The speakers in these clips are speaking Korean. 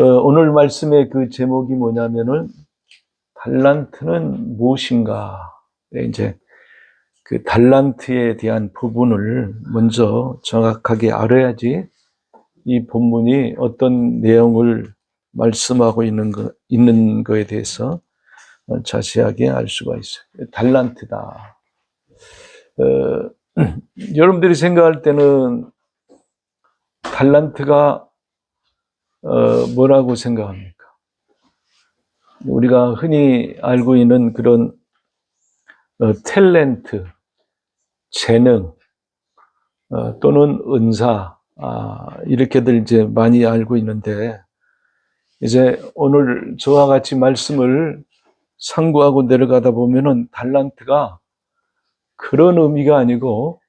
오늘 말씀의 그 제목이 뭐냐면은 달란트는 무엇인가? 이제 그 달란트에 대한 부분을 먼저 정확하게 알아야지 이 본문이 어떤 내용을 말씀하고 있는 거에 대해서 자세하게 알 수가 있어요. 달란트다. 여러분들이 생각할 때는 달란트가 뭐라고 생각합니까? 우리가 흔히 알고 있는 그런 탤런트, 재능 또는 은사 이렇게들 이제 많이 알고 있는데, 이제 오늘 저와 같이 말씀을 상고하고 내려가다 보면은 달란트가 그런 의미가 아니고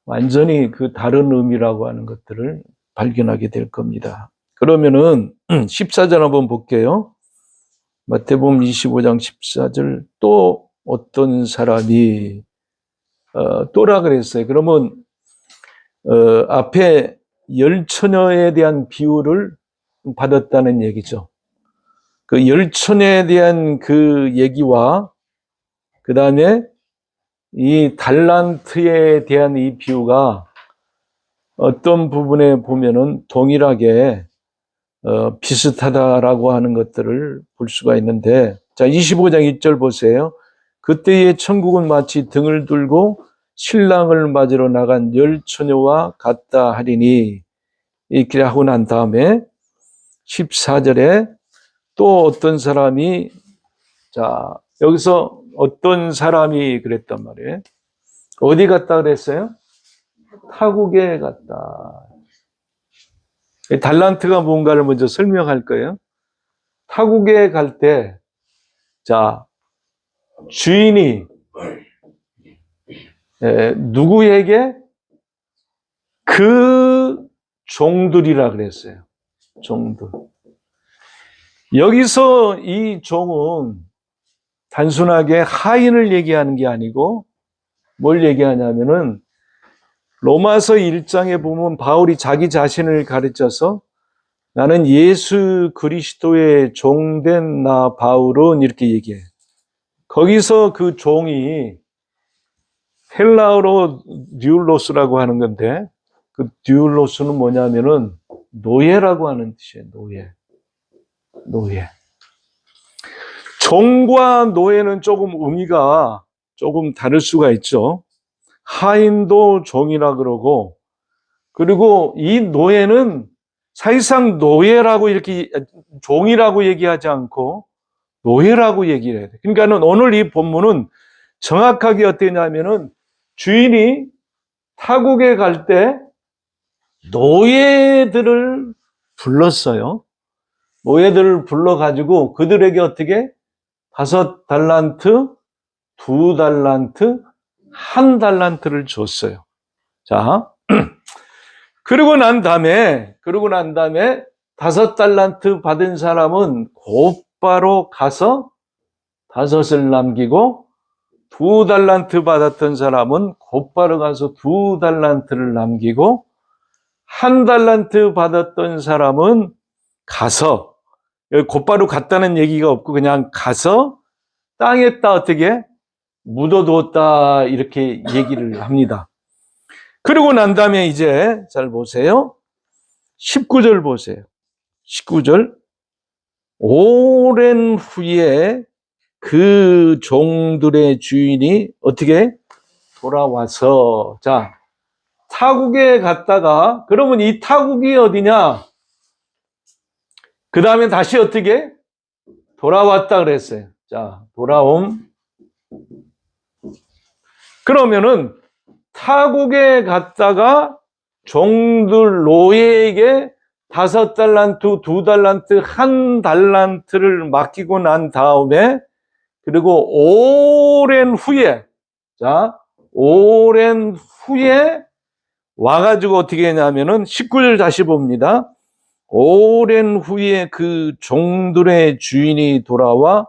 완전히 그 다른 의미라고 하는 것들을 발견하게 될 겁니다. 그러면은 14절 한번 볼게요. 마태복음 25장 14절, 또 어떤 사람이 또라 그랬어요. 그러면 앞에 열처녀에 대한 비유를 받았다는 얘기죠. 그 열처녀에 대한 그 얘기와 그 다음에 이 달란트에 대한 이 비유가 어떤 부분에 보면은 동일하게 비슷하다라고 하는 것들을 볼 수가 있는데, 자, 25장 1절 보세요. 그때의 천국은 마치 등을 들고 신랑을 맞으러 나간 열 처녀와 같다 하리니, 이렇게 하고 난 다음에 14절에 또 어떤 사람이, 자, 여기서 어떤 사람이 그랬단 말이에요. 어디 갔다 그랬어요? 타국에 갔다. 달란트가 뭔가를 먼저 설명할 거예요. 타국에 갈 때, 자, 주인이 누구에게? 그 종들이라 그랬어요. 종들. 여기서 이 종은 단순하게 하인을 얘기하는 게 아니고 뭘 얘기하냐면은, 로마서 1장에 보면 바울이 자기 자신을 가르쳐서 나는 예수 그리스도의 종된 나 바울은 이렇게 얘기해요. 거기서 그 종이 헬라어로 듀울로스라고 하는 건데, 그 듀울로스는 뭐냐면은 노예라고 하는 뜻이에요. 노예. 종과 노예는 조금 의미가 조금 다를 수가 있죠. 하인도 종이라 그러고, 그리고 이 노예는 사실상 노예라고 이렇게 종이라고 얘기하지 않고 노예라고 얘기를 해야 돼. 그러니까는 오늘 이 본문은 정확하게 어떠냐면은 주인이 타국에 갈 때 노예들을 불렀어요. 노예들을 불러가지고 그들에게 어떻게 5달란트, 2달란트, 1달란트를 줬어요. 자, 그러고 난 다음에 5달란트 받은 사람은 곧바로 가서 5을 남기고, 2달란트 받았던 사람은 곧바로 가서 2달란트를 남기고, 1달란트 받았던 사람은 가서, 곧바로 갔다는 얘기가 없고 그냥 가서 땅에다 어떻게 묻어두었다, 이렇게 얘기를 합니다. 그러고 난 다음에 이제 잘 보세요. 19절 보세요. 19절. 오랜 후에 그 종들의 주인이 어떻게 돌아와서, 자, 타국에 갔다가, 그러면 이 타국이 어디냐? 그 다음에 다시 어떻게 돌아왔다 그랬어요. 자, 돌아옴. 그러면은 타국에 갔다가 종들 노예에게 5달란트, 2달란트, 1달란트를 맡기고 난 다음에, 그리고 오랜 후에, 자, 오랜 후에 와가지고 어떻게 했냐면은 19절 다시 봅니다. 오랜 후에 그 종들의 주인이 돌아와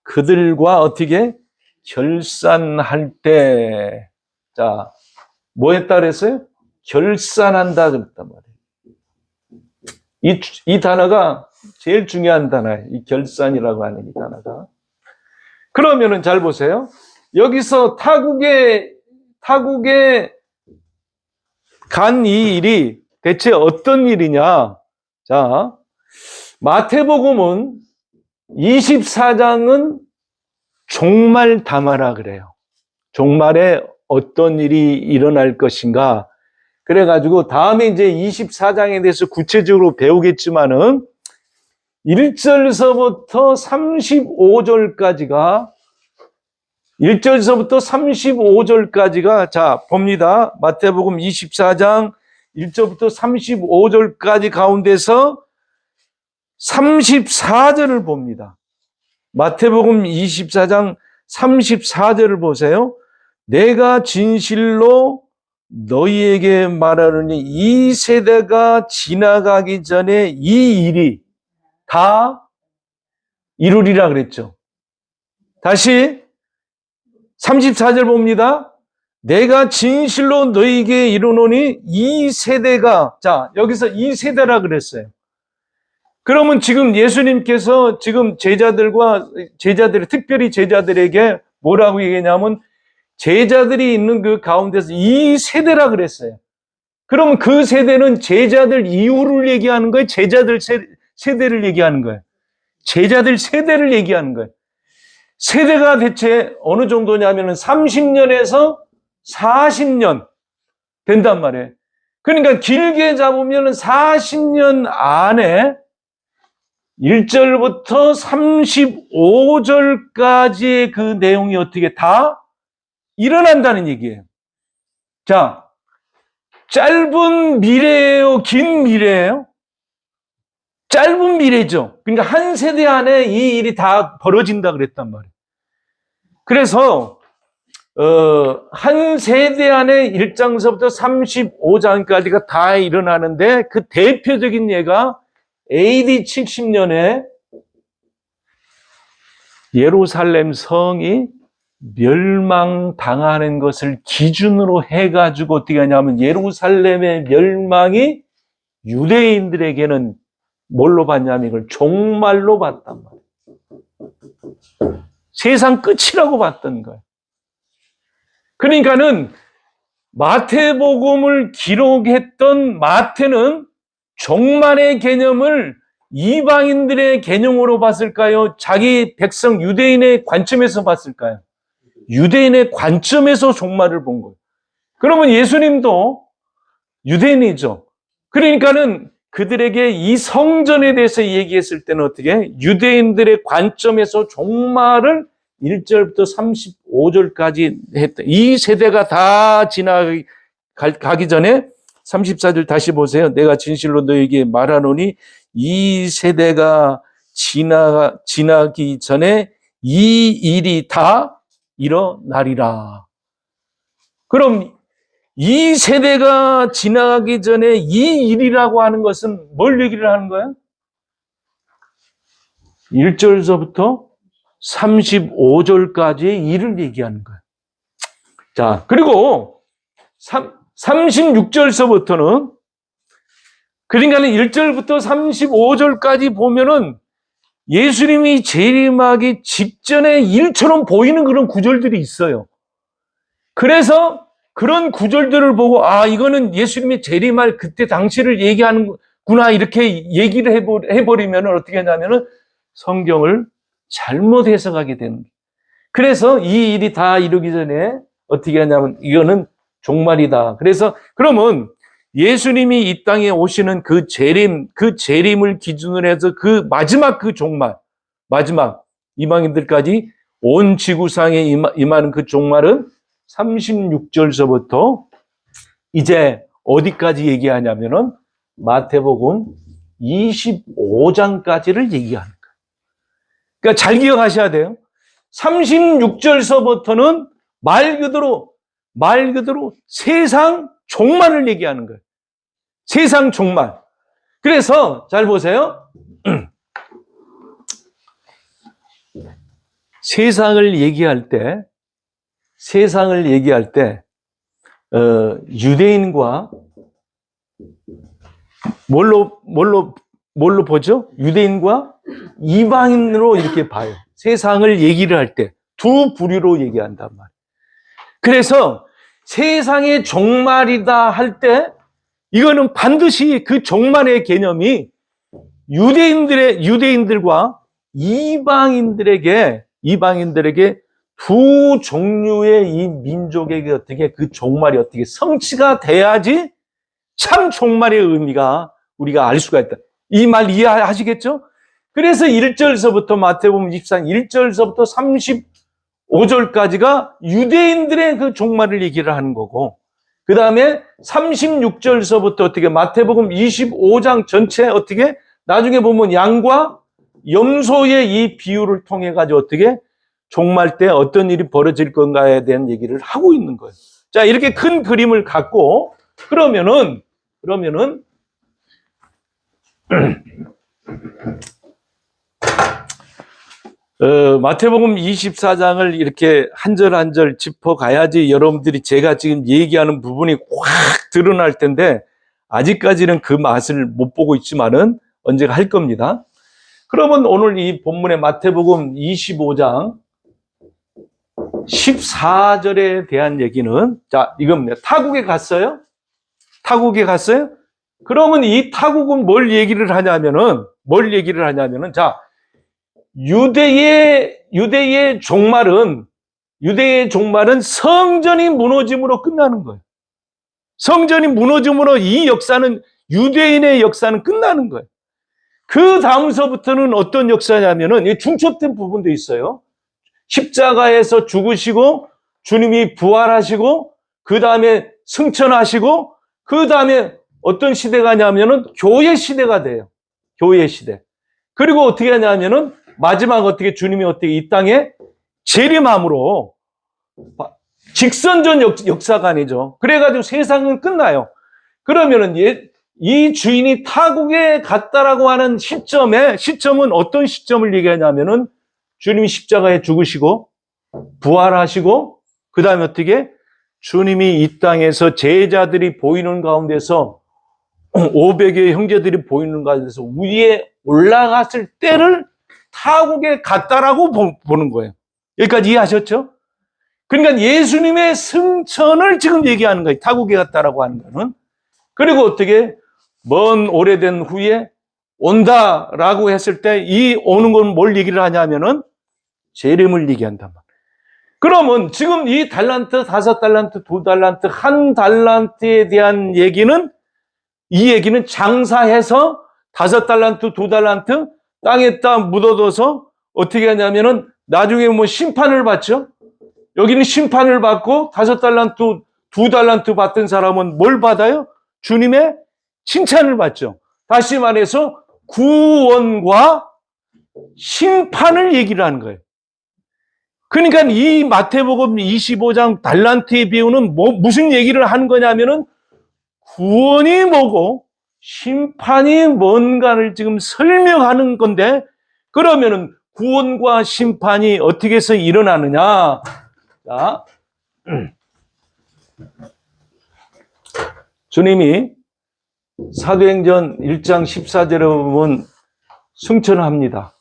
그들과 어떻게 결산할 때, 자, 뭐 했다 그랬어요? 결산한다 그랬단 말이에요. 이 단어가 제일 중요한 단어예요. 이 결산이라고 하는 이 단어가. 그러면은 잘 보세요. 여기서 타국에 간 이 일이 대체 어떤 일이냐? 자, 마태복음은 24장은 종말 담화라 그래요. 종말에 어떤 일이 일어날 것인가. 그래가지고 다음에 이제 24장에 대해서 구체적으로 배우겠지만은 1절서부터 35절까지가 자 봅니다. 마태복음 24장 1절부터 35절까지 가운데서 34절을 봅니다. 마태복음 24장 34절을 보세요. 내가 진실로 너희에게 말하노니 이 세대가 지나가기 전에 이 일이 다 이루리라 그랬죠. 다시 34절 봅니다. 내가 진실로 너희에게 이르노니 이 세대가, 자 여기서 이 세대라 그랬어요. 그러면 지금 예수님께서 지금 특별히 제자들에게 뭐라고 얘기했냐면 제자들이 있는 그 가운데서 이 세대라 그랬어요. 그러면 그 세대는 제자들 이후를 얘기하는 거예요? 제자들 세대를 얘기하는 거예요? 제자들 세대를 얘기하는 거예요. 세대가 대체 어느 정도냐면은 30년에서 40년 된단 말이에요. 그러니까 길게 잡으면 40년 안에 1절부터 35절까지의 그 내용이 어떻게 다 일어난다는 얘기예요. 자, 짧은 미래예요? 긴 미래예요? 짧은 미래죠. 그러니까 한 세대 안에 이 일이 다 벌어진다 그랬단 말이에요. 그래서 한 세대 안에 1장서부터 35장까지가 다 일어나는데 그 대표적인 예가 AD 70년에 예루살렘 성이 멸망당하는 것을 기준으로 해가지고 어떻게 하냐면 예루살렘의 멸망이 유대인들에게는 뭘로 봤냐면 이걸 종말로 봤단 말이에요. 세상 끝이라고 봤던 거예요. 그러니까는 마태복음을 기록했던 마태는 종말의 개념을 이방인들의 개념으로 봤을까요? 자기 백성 유대인의 관점에서 봤을까요? 유대인의 관점에서 종말을 본 거예요. 그러면 예수님도 유대인이죠. 그러니까는 그들에게 이 성전에 대해서 얘기했을 때는 어떻게? 유대인들의 관점에서 종말을 1절부터 35절까지 했다. 이 세대가 다 지나가기 전에 34절 다시 보세요. 내가 진실로 너에게 말하노니 이 세대가 지나기 전에 이 일이 다 일어나리라. 그럼 이 세대가 지나가기 전에 이 일이라고 하는 것은 뭘 얘기를 하는 거예요? 1절서부터 35절까지의 일을 얘기하는 거예요. 자, 그리고 36절서부터는 그러니까 1절부터 35절까지 보면은 예수님이 재림하기 직전의 일처럼 보이는 그런 구절들이 있어요. 그래서 그런 구절들을 보고 이거는 예수님이 재림할 그때 당시를 얘기하는구나 이렇게 얘기를 해버리면 어떻게 하냐면은 성경을 잘못 해석하게 되는 거예요. 그래서 이 일이 다 이루기 전에 어떻게 하냐면 이거는 종말이다. 그래서 그러면 예수님이 이 땅에 오시는 그 재림을 기준으로 해서 그 마지막 그 종말, 마지막 이방인들까지 온 지구상에 임하는 그 종말은 36절서부터 이제 어디까지 얘기하냐면은 마태복음 25장까지를 얘기하는 거예요. 그러니까 잘 기억하셔야 돼요. 36절서부터는 말 그대로 세상 종말을 얘기하는 거예요. 세상 종말. 그래서 잘 보세요. 세상을 얘기할 때 유대인과 뭘로 뭘로 보죠? 유대인과 이방인으로 이렇게 봐요. 세상을 얘기를 할 때 두 부류로 얘기한단 말이에요. 그래서 세상의 종말이다 할 때 이거는 반드시 그 종말의 개념이 유대인들과 이방인들에게 두 종류의 이 민족에게 어떻게 그 종말이 어떻게 성취가 돼야지 참 종말의 의미가 우리가 알 수가 있다. 이 말 이해하시겠죠? 그래서 1절서부터 마태복음 24장 1절서부터 35절까지가 유대인들의 그 종말을 얘기를 하는 거고, 그 다음에 36절서부터 어떻게 마태복음 25장 전체 어떻게 나중에 보면 양과 염소의 이 비유를 통해 가지고 어떻게 종말 때 어떤 일이 벌어질 건가에 대한 얘기를 하고 있는 거예요. 자, 이렇게 큰 그림을 갖고 그러면은 마태복음 24장을 이렇게 한 절 한 절 짚어가야지 여러분들이 제가 지금 얘기하는 부분이 확 드러날 텐데 아직까지는 그 맛을 못 보고 있지만은 언제가 할 겁니다. 그러면 오늘 이 본문의 마태복음 25장 14절에 대한 얘기는, 자, 이겁니다. 타국에 갔어요? 그러면 이 타국은 뭘 얘기를 하냐면은, 자, 유대의 종말은 성전이 무너짐으로 끝나는 거예요. 성전이 무너짐으로 이 역사는, 유대인의 역사는 끝나는 거예요. 그 다음서부터는 어떤 역사냐면은, 중첩된 부분도 있어요. 십자가에서 죽으시고, 주님이 부활하시고, 그 다음에 승천하시고, 그 다음에 어떤 시대가 냐면은 교회 시대가 돼요. 교회 시대. 그리고 어떻게 하냐면은 마지막 어떻게 주님이 어떻게 이 땅에 재림함으로 직선전 역사관이죠. 그래가지고 세상은 끝나요. 그러면은 이 주인이 타국에 갔다라고 하는 시점은 어떤 시점을 얘기하냐면은 주님이 십자가에 죽으시고 부활하시고 그 다음에 어떻게 주님이 이 땅에서 제자들이 보이는 가운데서 500여 형제들이 보이는 가운데서 위에 올라갔을 때를 타국에 갔다라고 보는 거예요. 여기까지 이해하셨죠? 그러니까 예수님의 승천을 지금 얘기하는 거예요. 타국에 갔다라고 하는 거는. 그리고 어떻게 먼 오래된 후에 온다라고 했을 때 이 오는 건 뭘 얘기를 하냐면은 재림을 얘기한단 말이에요. 그러면 지금 이 달란트, 5달란트, 2달란트, 1달란트에 대한 얘기는, 이 얘기는 장사해서 5달란트, 2달란트 땅에다 묻어둬서 어떻게 하냐면은 나중에 뭐 심판을 받죠. 여기는 심판을 받고 5달란트, 2달란트 받던 사람은 뭘 받아요? 주님의 칭찬을 받죠. 다시 말해서 구원과 심판을 얘기를 하는 거예요. 그러니까 이 마태복음 25장 달란트의 비유는 무슨 얘기를 하는 거냐면은 구원이 뭐고 심판이 뭔가를 지금 설명하는 건데, 그러면은 구원과 심판이 어떻게 해서 일어나느냐? 자, 주님이 사도행전 1장 14절에 보면 승천을 합니다.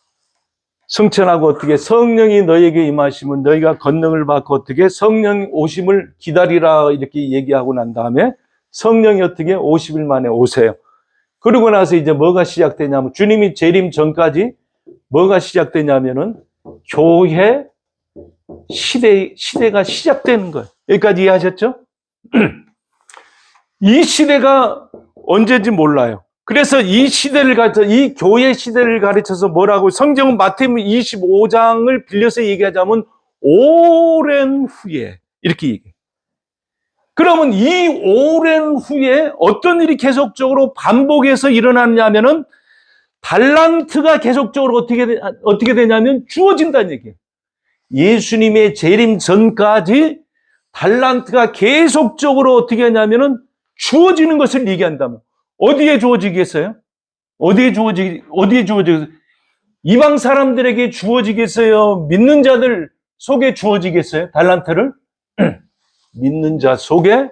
승천하고 어떻게 성령이 너에게 임하시면 너희가 권능을 받고 어떻게 성령 오심을 기다리라 이렇게 얘기하고 난 다음에 성령이 어떻게 50일 만에 오세요. 그러고 나서 이제 뭐가 시작되냐면 주님이 재림 전까지 뭐가 시작되냐면은 교회 시대가 시작되는 거예요. 여기까지 이해하셨죠? 이 시대가 언제인지 몰라요. 그래서 이 시대를 이 교회 시대를 가르쳐서 뭐라고 성경은 마태복음 25장을 빌려서 얘기하자면 오랜 후에 이렇게 얘기해요. 그러면 이 오랜 후에 어떤 일이 계속적으로 반복해서 일어났냐면은 달란트가 계속적으로 어떻게 되냐면 주어진다는 얘기예요. 예수님의 재림 전까지 달란트가 계속적으로 어떻게 하냐면은 주어지는 것을 얘기한다면 어디에 주어지겠어요? 어디에 주어지겠어요? 이방 사람들에게 주어지겠어요? 믿는 자들 속에 주어지겠어요? 달란트를? 믿는 자 속에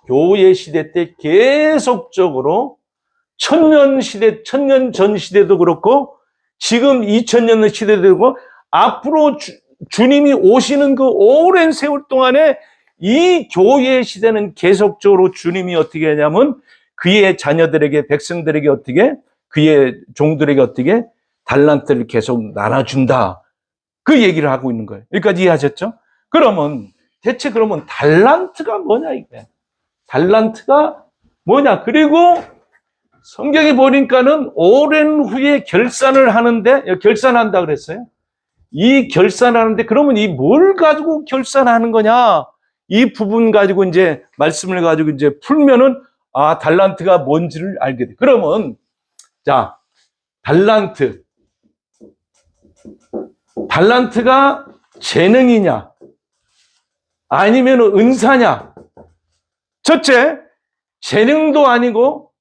교회 시대 때 계속적으로 천년 시대, 천년 전 시대도 그렇고 지금 2000년 시대도 그렇고 앞으로 주님이 오시는 그 오랜 세월 동안에 이 교회의 시대는 계속적으로 주님이 어떻게 하냐면 그의 자녀들에게, 백성들에게 어떻게, 그의 종들에게 어떻게 달란트를 계속 나눠준다. 그 얘기를 하고 있는 거예요. 여기까지 이해하셨죠? 그러면 대체 그러면 달란트가 뭐냐 이게? 달란트가 뭐냐? 그리고 성경에 보니까는 오랜 후에 결산을 하는데, 결산한다 그랬어요. 이 결산하는데 그러면 이 뭘 가지고 결산하는 거냐? 이 부분 가지고 이제 말씀을 가지고 이제 풀면은 아, 달란트가 뭔지를 알게 돼. 그러면 자, 달란트가 재능이냐? 아니면 은사냐? 첫째, 재능도 아니고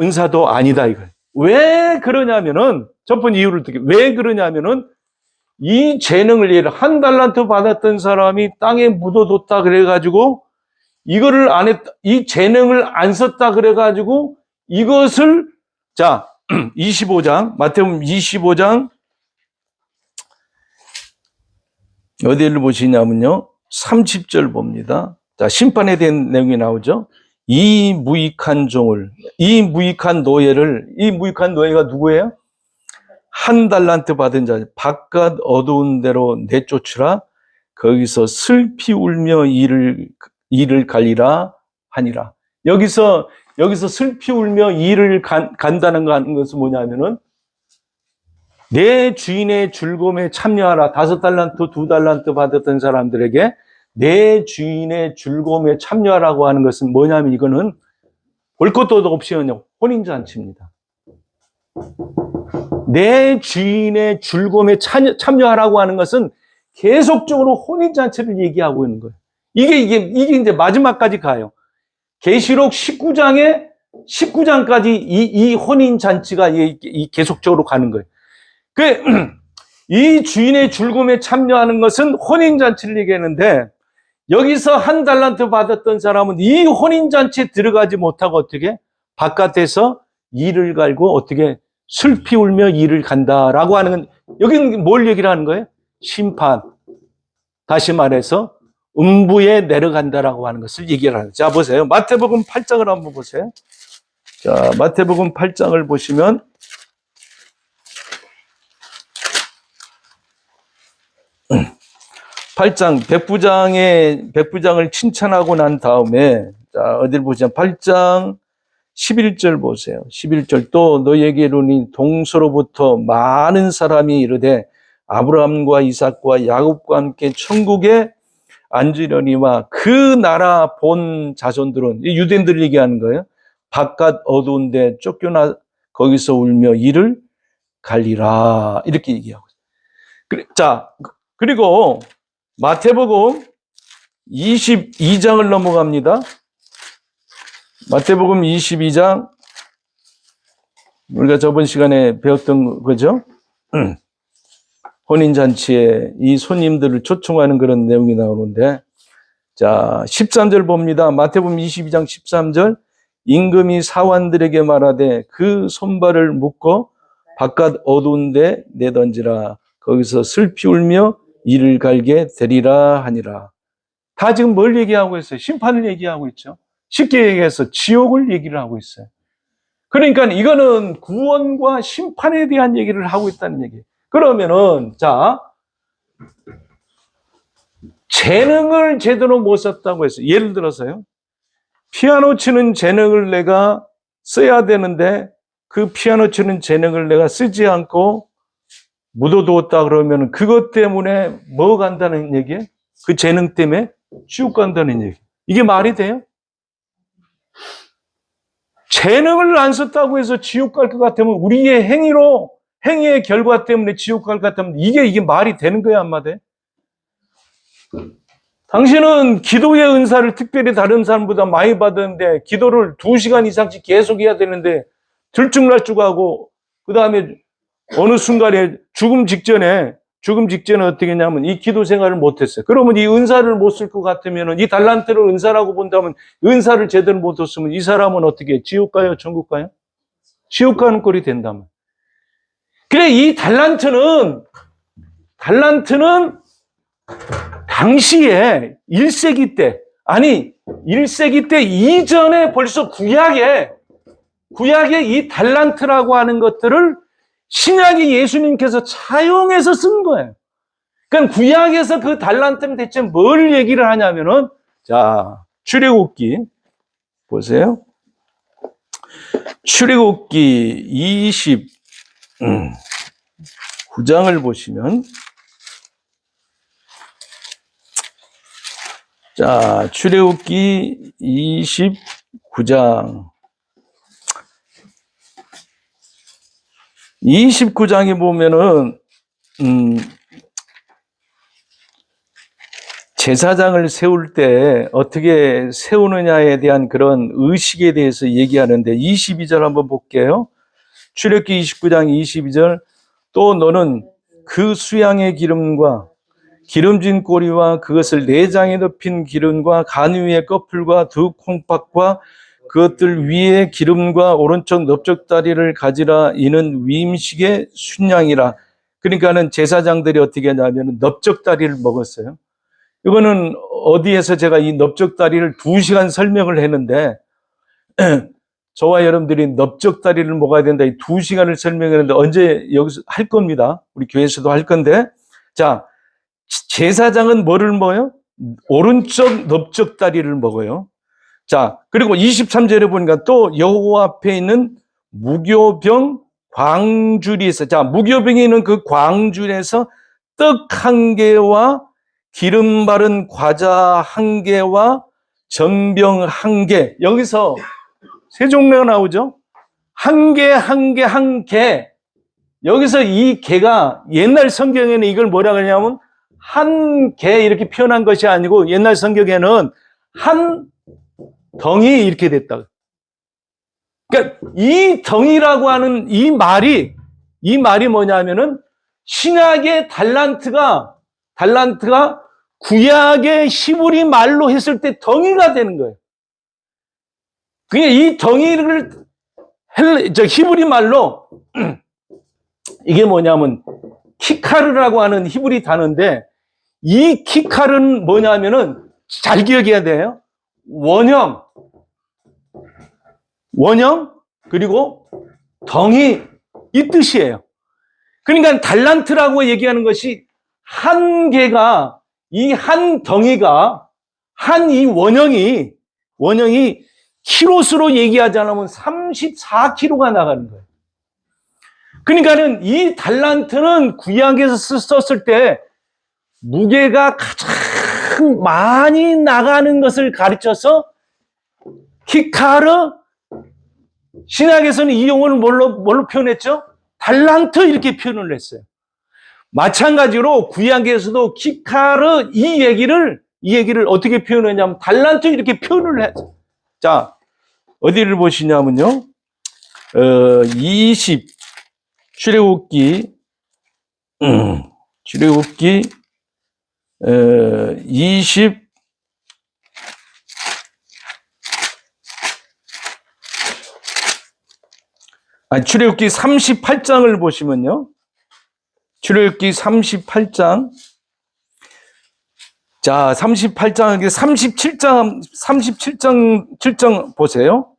은사도 아니다 이거예요. 왜 그러냐면은 첫 번째 이유를 듣게 왜 그러냐면은 이 재능을 예를 한 달란트 받았던 사람이 땅에 묻어뒀다 그래가지고 이거를 안 했다, 이 재능을 안 썼다 그래가지고 이것을 자 25장 마태복음 25장 어디를 보시냐면요 30절 봅니다. 자 심판에 대한 내용이 나오죠. 이 무익한 종을, 이 무익한 노예가 누구예요? 한 달란트 받은 자, 바깥 어두운 데로 내쫓으라. 거기서 슬피 울며 이를 갈리라 하니라. 여기서 슬피 울며 이를 간다는 것은 뭐냐면은 내 주인의 즐거움에 참여하라. 5달란트, 2달란트 받았던 사람들에게 내 주인의 즐거움에 참여하라고 하는 것은 뭐냐면 이거는 볼 것도 없이 그냥 혼인잔치입니다. 내 주인의 즐거움에 참여하라고 하는 것은 계속적으로 혼인잔치를 얘기하고 있는 거예요. 이게 이제 마지막까지 가요. 계시록 19장까지 이 혼인잔치가 계속적으로 가는 거예요. 이 주인의 즐거움에 참여하는 것은 혼인잔치를 얘기하는데 여기서 한 달란트 받았던 사람은 이 혼인잔치에 들어가지 못하고 어떻게 바깥에서 이를 갈고 어떻게 슬피 울며 이를 간다라고 하는 건 여기는 뭘 얘기를 하는 거예요? 심판. 다시 말해서 음부에 내려간다라고 하는 것을 얘기를 하는 거예요. 자 보세요. 마태복음 8장을 한번 보세요. 자 마태복음 8장을 보시면 8장 백부장을 칭찬하고 난 다음에 자 어디를 보시면 8장 11절 보세요. 11절 또 너희에게 이르노니 동서로부터 많은 사람이 이르되 아브라함과 이삭과 야곱과 함께 천국에 앉으려니와 그 나라 본 자손들은 유대인들을 얘기하는 거예요. 바깥 어두운 데 쫓겨나 거기서 울며 이를 갈리라 이렇게 얘기하고 있어요. 자 그리고 마태복음 22장을 넘어갑니다. 마태복음 22장 우리가 저번 시간에 배웠던 거죠. 혼인잔치에 이 손님들을 초청하는 그런 내용이 나오는데 자 13절 봅니다. 마태복음 22장 13절 임금이 사환들에게 말하되 그 손발을 묶어 바깥 어두운 데 내던지라. 거기서 슬피 울며 이를 갈게 되리라 하니라. 다 지금 뭘 얘기하고 있어요? 심판을 얘기하고 있죠. 쉽게 얘기해서 지옥을 얘기를 하고 있어요. 그러니까 이거는 구원과 심판에 대한 얘기를 하고 있다는 얘기예요. 그러면은 자 재능을 제대로 못 썼다고 했어요. 예를 들어서요. 피아노 치는 재능을 내가 써야 되는데 그 피아노 치는 재능을 내가 쓰지 않고 묻어두었다 그러면 그것 때문에 뭐 간다는 얘기예요? 그 재능 때문에 지옥 간다는 얘기. 이게 말이 돼요? 재능을 안 썼다고 해서 지옥 갈 것 같으면 우리의 행위의 결과 때문에 지옥 갈 것 같으면 이게 말이 되는 거야, 안 맞아요? 당신은 기도의 은사를 특별히 다른 사람보다 많이 받았는데 기도를 2시간 이상씩 계속 해야 되는데 들쭉날쭉하고 그 다음에 어느 순간에 죽음 직전에 어떻게 했냐면 이 기도 생활을 못했어요. 그러면 이 은사를 못 쓸 것 같으면 이 달란트를 은사라고 본다면 은사를 제대로 못 썼으면 이 사람은 어떻게 지옥 가요? 천국 가요? 지옥 가는 꼴이 된다면. 그래, 이 달란트는 당시에 1세기 때, 아니 1세기 때 이전에 벌써 구약에 이 달란트라고 하는 것들을 신약의 예수님께서 차용해서 쓴 거예요. 그러니까 구약에서 그 달란트는 대체 뭘 얘기를 하냐면은, 자, 출애굽기 보세요. 출애굽기 29장을 보시면, 자, 출애굽기 29장. 29장에 보면은, 제사장을 세울 때 어떻게 세우느냐에 대한 그런 의식에 대해서 얘기하는데, 22절 한번 볼게요. 출애굽기 29장 22절. 또 너는 그 수양의 기름과 기름진 꼬리와 그것을 내장에 덮인 기름과 간 위의 꺼풀과 두 콩팥과 그것들 위에 기름과 오른쪽 넓적다리를 가지라. 이는 위임식의 순양이라. 그러니까는 제사장들이 어떻게 하냐면 넓적다리를 먹었어요. 이거는 어디에서 제가 이 넓적다리를 2시간 설명을 했는데, 저와 여러분들이 넓적다리를 먹어야 된다, 이 2시간을 설명했는데 언제 여기서 할 겁니다. 우리 교회에서도 할 건데, 자, 제사장은 뭐를 먹어요? 오른쪽 넓적다리를 먹어요. 자, 그리고 23절에 보니까 또 여호와 앞에 있는 무교병 광줄이 있어요. 자, 무교병에 있는 그 광줄에서 떡 1개와 기름 바른 과자 1개와 전병 1개. 여기서 세 종류가 나오죠. 1개. 여기서 이 개가 옛날 성경에는 이걸 뭐라 그러냐면 한 개 이렇게 표현한 것이 아니고, 옛날 성경에는 한 덩이 이렇게 됐다. 그러니까 이 덩이라고 하는 이 말이 뭐냐면은, 신약의 달란트가 구약의 히브리 말로 했을 때 덩이가 되는 거예요. 그러니까 이 덩이를 히브리 말로 이게 뭐냐면 키카르라고 하는 히브리 단어인데, 이 키카르는 뭐냐면은 잘 기억해야 돼요. 원형 그리고 덩이, 이 뜻이에요. 그러니까 달란트라고 얘기하는 것이 한 개가, 이 한 덩이가, 이 원형이 키로수로 얘기하지 않으면 34kg가 나가는 거예요. 그러니까는 이 달란트는 구약에서 썼을 때 무게가 가장 많이 나가는 것을 가르쳐서 키카르, 신약에서는 이 용어를 뭘로 표현했죠? 달란트, 이렇게 표현을 했어요. 마찬가지로 구약에서도 키카르, 이 얘기를 어떻게 표현했냐면 달란트, 이렇게 표현을 했어요. 자, 어디를 보시냐면요. 출애굽기 38장을 보시면요. 출애굽기 38장. 자, 38장, 37장 보세요.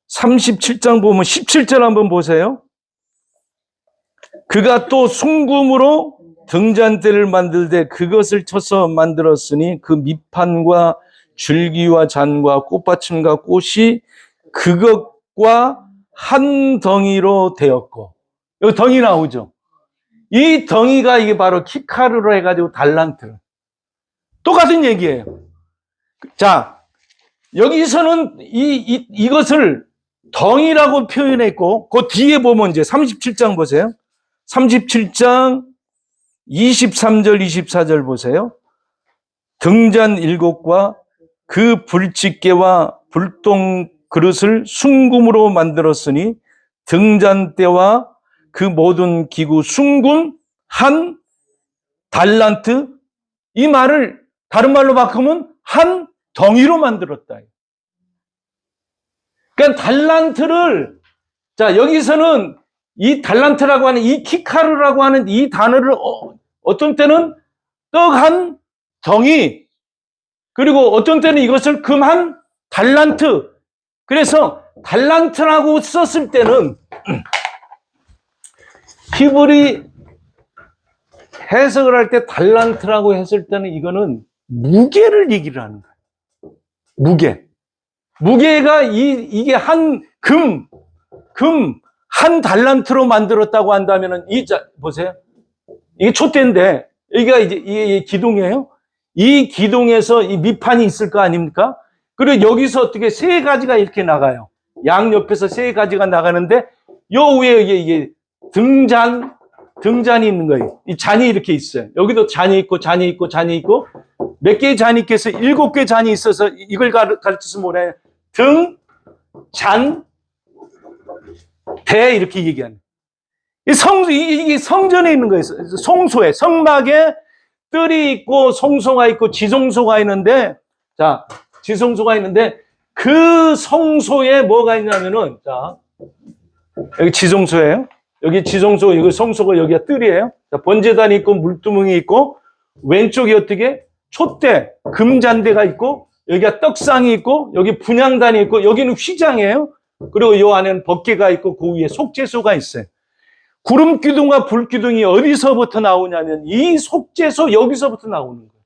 37장 보면 17절 한번 보세요. 그가 또 순금으로 등잔대를 만들되 그것을 쳐서 만들었으니 그 밑판과 줄기와 잔과 꽃받침과 꽃이 그것과 한 덩이로 되었고. 여기 덩이 나오죠. 이 덩이가 이게 바로 키카르로 해가지고 달란트. 똑같은 얘기예요. 자, 여기서는 이것을 덩이라고 표현했고, 그 뒤에 보면 이제 37장 보세요. 37장 23절, 24절 보세요. 등잔 7과 그 불집게와 불똥 그릇을 순금으로 만들었으니 등잔대와 그 모든 기구 순금 한 달란트. 이 말을 다른 말로 바꾸면 한 덩이로 만들었다. 그러니까 달란트를 자, 여기서는 이 달란트라고 하는 이 키카르라고 하는 이 단어를 어떤 때는 떡 한 덩이, 그리고 어떤 때는 이것을 금 한 달란트. 그래서 달란트라고 썼을 때는 히브리 해석을 할 때 달란트라고 했을 때는 이거는 무게를 얘기를 하는 거예요. 무게. 무게가 이게 한 달란트로 만들었다고 한다면은 보세요. 이게 촛대인데 여기가 이제 이 기둥이에요. 이 기둥에서 이 밑판이 있을 거 아닙니까? 그리고 여기서 어떻게 세 가지가 이렇게 나가요. 양 옆에서 세 가지가 나가는데 요 위에 이게 등잔이 있는 거예요. 이 잔이 이렇게 있어요. 여기도 잔이 있고 몇 개의 잔이 있겠어요? 7개 잔이 있어서 이걸 가르쳐서 뭐래? 잔, 대 이렇게 얘기하는. 이게 성전에 있는 거예요. 성소에, 성막에 뜰이 있고 성소가 있고 지성소가 있는데, 자, 지성소가 있는데 그 성소에 뭐가 있냐면은, 자, 여기 지성소예요. 여기 지성소, 여기 성소가 여기가 뜰이에요. 자, 번제단이 있고 물두멍이 있고 왼쪽이 어떻게 촛대, 금잔대가 있고 여기가 떡상이 있고 여기 분향단이 있고 여기는 휘장이에요. 그리고 요 안에는 법궤가 있고 그 위에 속죄소가 있어요. 구름기둥과 불기둥이 어디서부터 나오냐면 이 속죄소 여기서부터 나오는 거예요.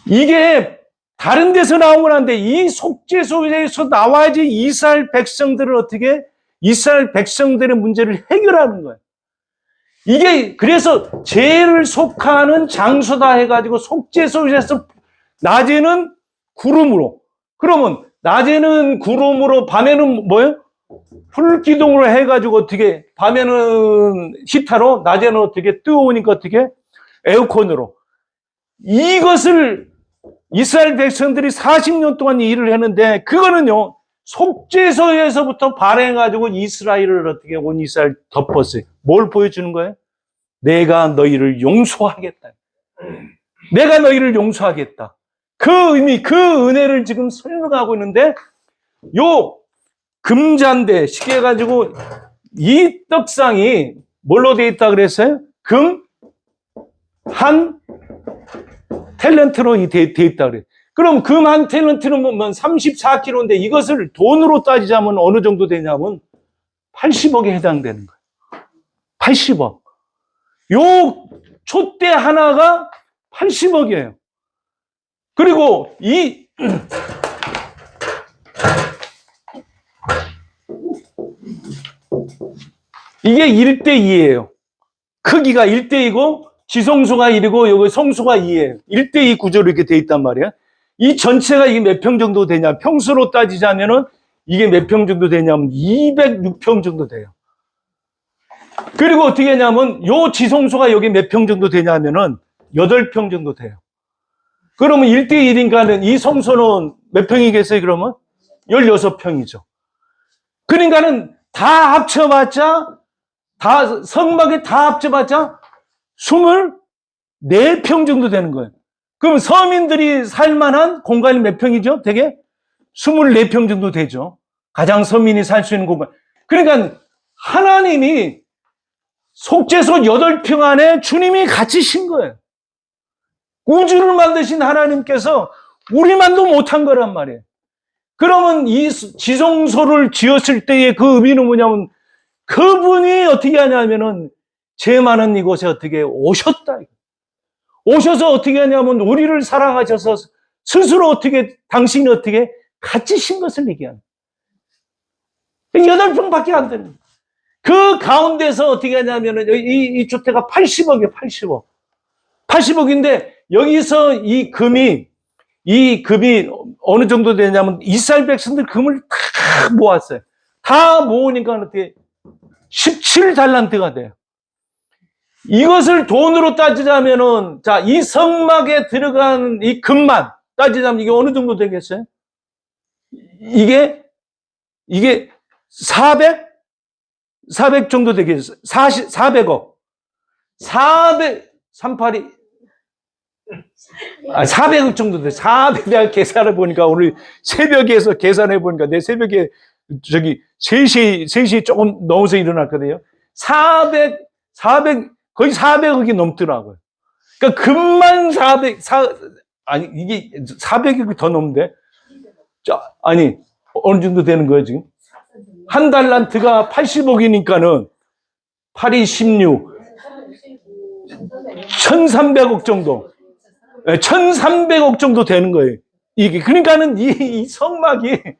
이게 다른 데서 나오면 안 돼. 이 속죄소에서 나와야지 이스라엘 백성들의 문제를 해결하는 거예요. 이게 그래서 죄를 속하는 장소다 해가지고 속죄소에서 낮에는 구름으로, 그러면 낮에는 구름으로 밤에는 뭐예요? 불기둥으로 해가지고 어떻게 밤에는 히타로 낮에는 어떻게 뜨거우니까 어떻게 에어컨으로 이것을 이스라엘 백성들이 40년 동안 일을 했는데 그거는요 속죄소에서부터 발행해가지고 이스라엘을 어떻게 온 이스라엘 덮었어요. 뭘 보여주는 거예요? 내가 너희를 용서하겠다. 내가 너희를 용서하겠다. 그 의미, 그 은혜를 지금 설명하고 있는데 요 금잔대 쉽게 해가지고 이 떡상이 뭘로 되어 있다 그랬어요? 금 한 탤런트로 되어 있다 그래요. 그럼 금 한 탤런트는 보면 34kg인데 이것을 돈으로 따지자면 어느 정도 되냐면 80억에 해당되는 거예요. 80억. 요 촛대 하나가 80억이에요. 그리고 이게 1대2예요. 크기가 1대2고 지성소가 1이고 여기 성소가 2예요. 1대2 구조로 이렇게 돼 있단 말이에요. 이 전체가 이게 몇 평 정도 되냐? 평수로 따지자면은 이게 몇 평 정도 되냐면 206평 정도 돼요. 그리고 어떻게 하냐면 요 지성소가 여기 몇 평 정도 되냐면은 8평 정도 돼요. 그러면 1대1인가는 이 성소는 몇 평이겠어요? 그러면 16평이죠. 그러니까는 다 합쳐봤자 성막에 다 합쳐봤자 24평 정도 되는 거예요. 그럼 서민들이 살만한 공간이 몇 평이죠? 되게 24평 정도 되죠. 가장 서민이 살 수 있는 공간. 그러니까 하나님이 속죄소 8평 안에 주님이 갇히신 거예요. 우주를 만드신 하나님께서 우리만도 못한 거란 말이에요. 그러면 이 지성소를 지었을 때의 그 의미는 뭐냐면 그분이 어떻게 하냐면은 죄 많은 이곳에 어떻게 오셨다. 오셔서 어떻게 하냐면 우리를 사랑하셔서 스스로 어떻게 당신이 어떻게 갇히신 것을 얘기합니다. 8평밖에 안 됩니다. 그 가운데서 어떻게 하냐면은 이 주택가 80억이에요. 80억. 80억인데 여기서 이 금이 어느 정도 되냐면 이스라엘 백성들 금을 다 모았어요. 다 모으니까 어떻게 17달란트가 돼요. 이것을 돈으로 따지자면은 자, 이 성막에 들어간 이 금만 따지자면 이게 어느 정도 되겠어요? 이게 400 정도 되겠어요. 400억. 400억 정도 돼. 400억 계산해 보니까 오늘 새벽에서 계산해 보니까 내 새벽에 저기 3시에 조금 넘어서 일어났거든요. 400 거의 400억이 넘더라고요. 그러니까 금만 아니 이게 400억이 더 넘는데. 아니 어느 정도 되는 거예요 지금? 한 달란트가 80억이니까는 8이 16 1300억 정도. 1300억 정도 되는 거예요. 이게 그러니까는 이 성막이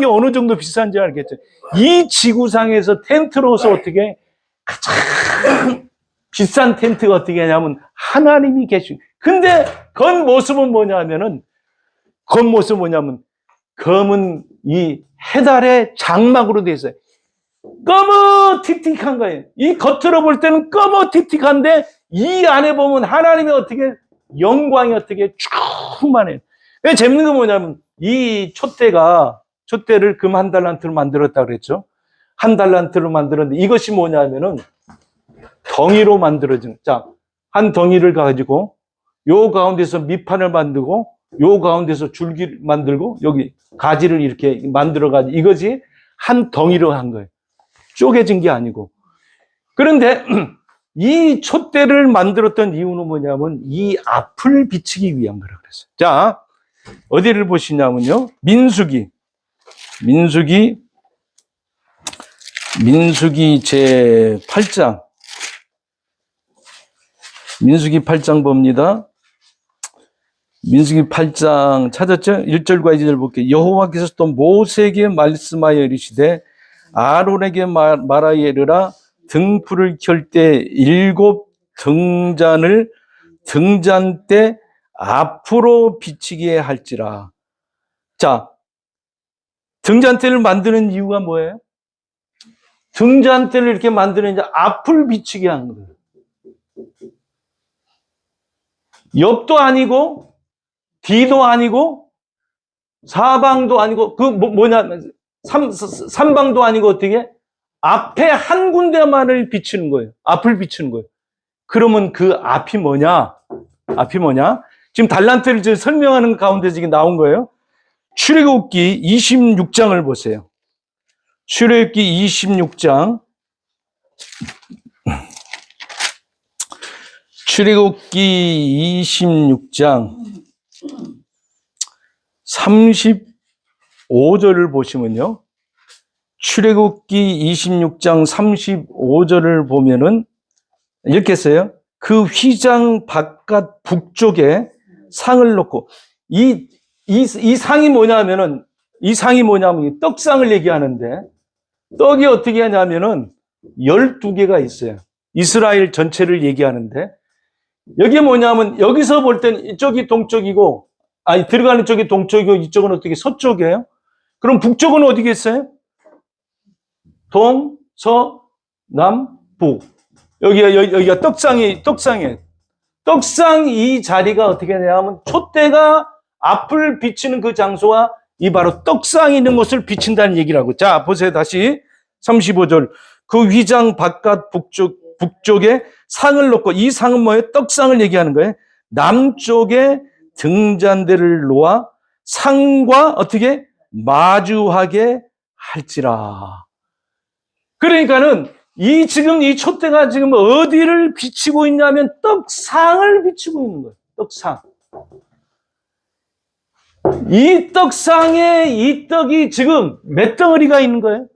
어느 정도 비싼지 알겠죠? 이 지구상에서 텐트로서 어떻게 가장 비싼 텐트가 어떻게 하냐면 하나님이 계신. 근데 겉모습은 뭐냐면은 검은 이 해달의 장막으로 되어 있어요. 꺼머틱틱한 거예요. 이 겉으로 볼 때는 꺼머틱틱한데 이 안에 보면 하나님의 어떻게 영광이 어떻게 충만해요. 재밌는 건 뭐냐면 이 촛대를 금 한 달란트로 만들었다고 그랬죠. 한 달란트로 만들었는데 이것이 뭐냐면은 덩이로 만들어진. 자, 한 덩이를 가지고 요 가운데서 밑판을 만들고 요 가운데서 줄기를 만들고 여기 가지를 이렇게 만들어가지고 이것이 한 덩이로 한 거예요. 쪼개진 게 아니고. 그런데 이 촛대를 만들었던 이유는 뭐냐면 이 앞을 비추기 위한 거라고 그랬어요. 자, 어디를 보시냐면요. 민수기 제 8장. 민수기 8장 봅니다. 민수기 8장 찾았죠? 1절과 2절 볼게요. 여호와께서 또 모세에게 말씀하여 이르시되 아론에게 말하여 이르라 등불을 켤 때 7 등잔대 앞으로 비치게 할지라. 자, 등잔대를 만드는 이유가 뭐예요? 등잔대를 이렇게 만드는 이제 앞을 비치게 하는 거예요. 옆도 아니고 뒤도 아니고 사방도 아니고 삼방도 아니고 어떻게 앞에 한 군데만을 비추는 거예요. 앞을 비추는 거예요. 그러면 그 앞이 뭐냐? 지금 달란트를 설명하는 가운데 지금 나온 거예요. 출애굽기 26장을 보세요. 출애굽기 26장. 출애굽기 26장 35절을 보시면요. 출애굽기 26장 35절을 보면은 이렇게 써요. 그 휘장 바깥 북쪽에 상을 놓고 이 상이 뭐냐면은 떡상을 얘기하는데 떡이 어떻게 하냐면은 12개가 있어요. 이스라엘 전체를 얘기하는데 여기 뭐냐면 여기서 볼 때는 이쪽이 동쪽이고 들어가는 쪽이 동쪽이고 이쪽은 어떻게 서쪽이에요? 그럼 북쪽은 어디겠어요? 동, 서, 남, 북. 여기가 떡상이에요. 떡상 이 자리가 어떻게 되냐면 촛대가 앞을 비치는 그 장소와 이 바로 떡상이 있는 곳을 비친다는 얘기라고. 자, 보세요. 다시 35절. 그 휘장 바깥 북쪽에 상을 놓고 이 상은 뭐예요? 떡상을 얘기하는 거예요. 남쪽에 등잔대를 놓아 상과 어떻게 마주하게 할지라. 그러니까는 지금 이 촛대가 지금 어디를 비치고 있냐면 떡상을 비치고 있는 거예요. 떡상. 이 떡상에 이 떡이 지금 몇 덩어리가 있는 거예요?